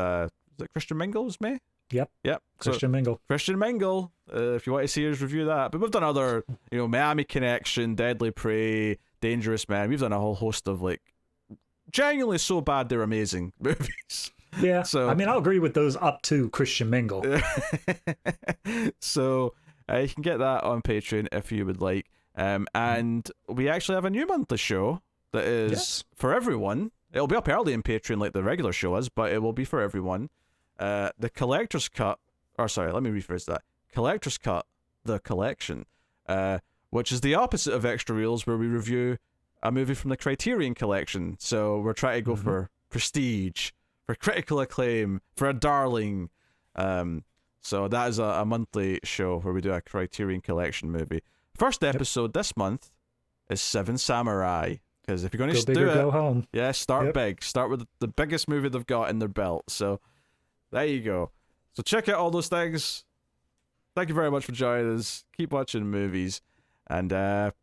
Christian Mingle's May? Yep. Christian Mingle. Christian Mingle, if you want to see us review that. But we've done other, Miami Connection, Deadly Prey, Dangerous Man. We've done a whole host of, genuinely so bad they're amazing movies. Yeah. So I mean, I'll agree with those up to Christian Mingle. So you can get that on Patreon if you would like. And we actually have a new monthly show that is for everyone. It'll be up early in Patreon like the regular show is, but it will be for everyone. The Collector's Cut, let me rephrase that. Collector's Cut, The Collection, which is the opposite of Extra Reels, where we review a movie from the Criterion Collection. So we're trying to go for prestige, for critical acclaim, for a darling. So that is a monthly show where we do a Criterion Collection movie. First episode this month is Seven Samurai. Because if you're going to do it, go home. Yeah, start big. Start with the biggest movie they've got in their belt. So there you go. So check out all those things. Thank you very much for joining us. Keep watching movies. And, dear.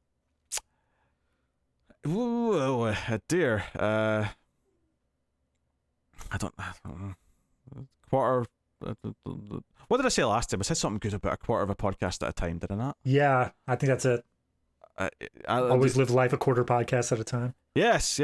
I don't know. Quarter. What did I say last time? I said something good about a quarter of a podcast at a time, did I not? Yeah, I think that's it. Always live life a quarter podcast at a time. Yes.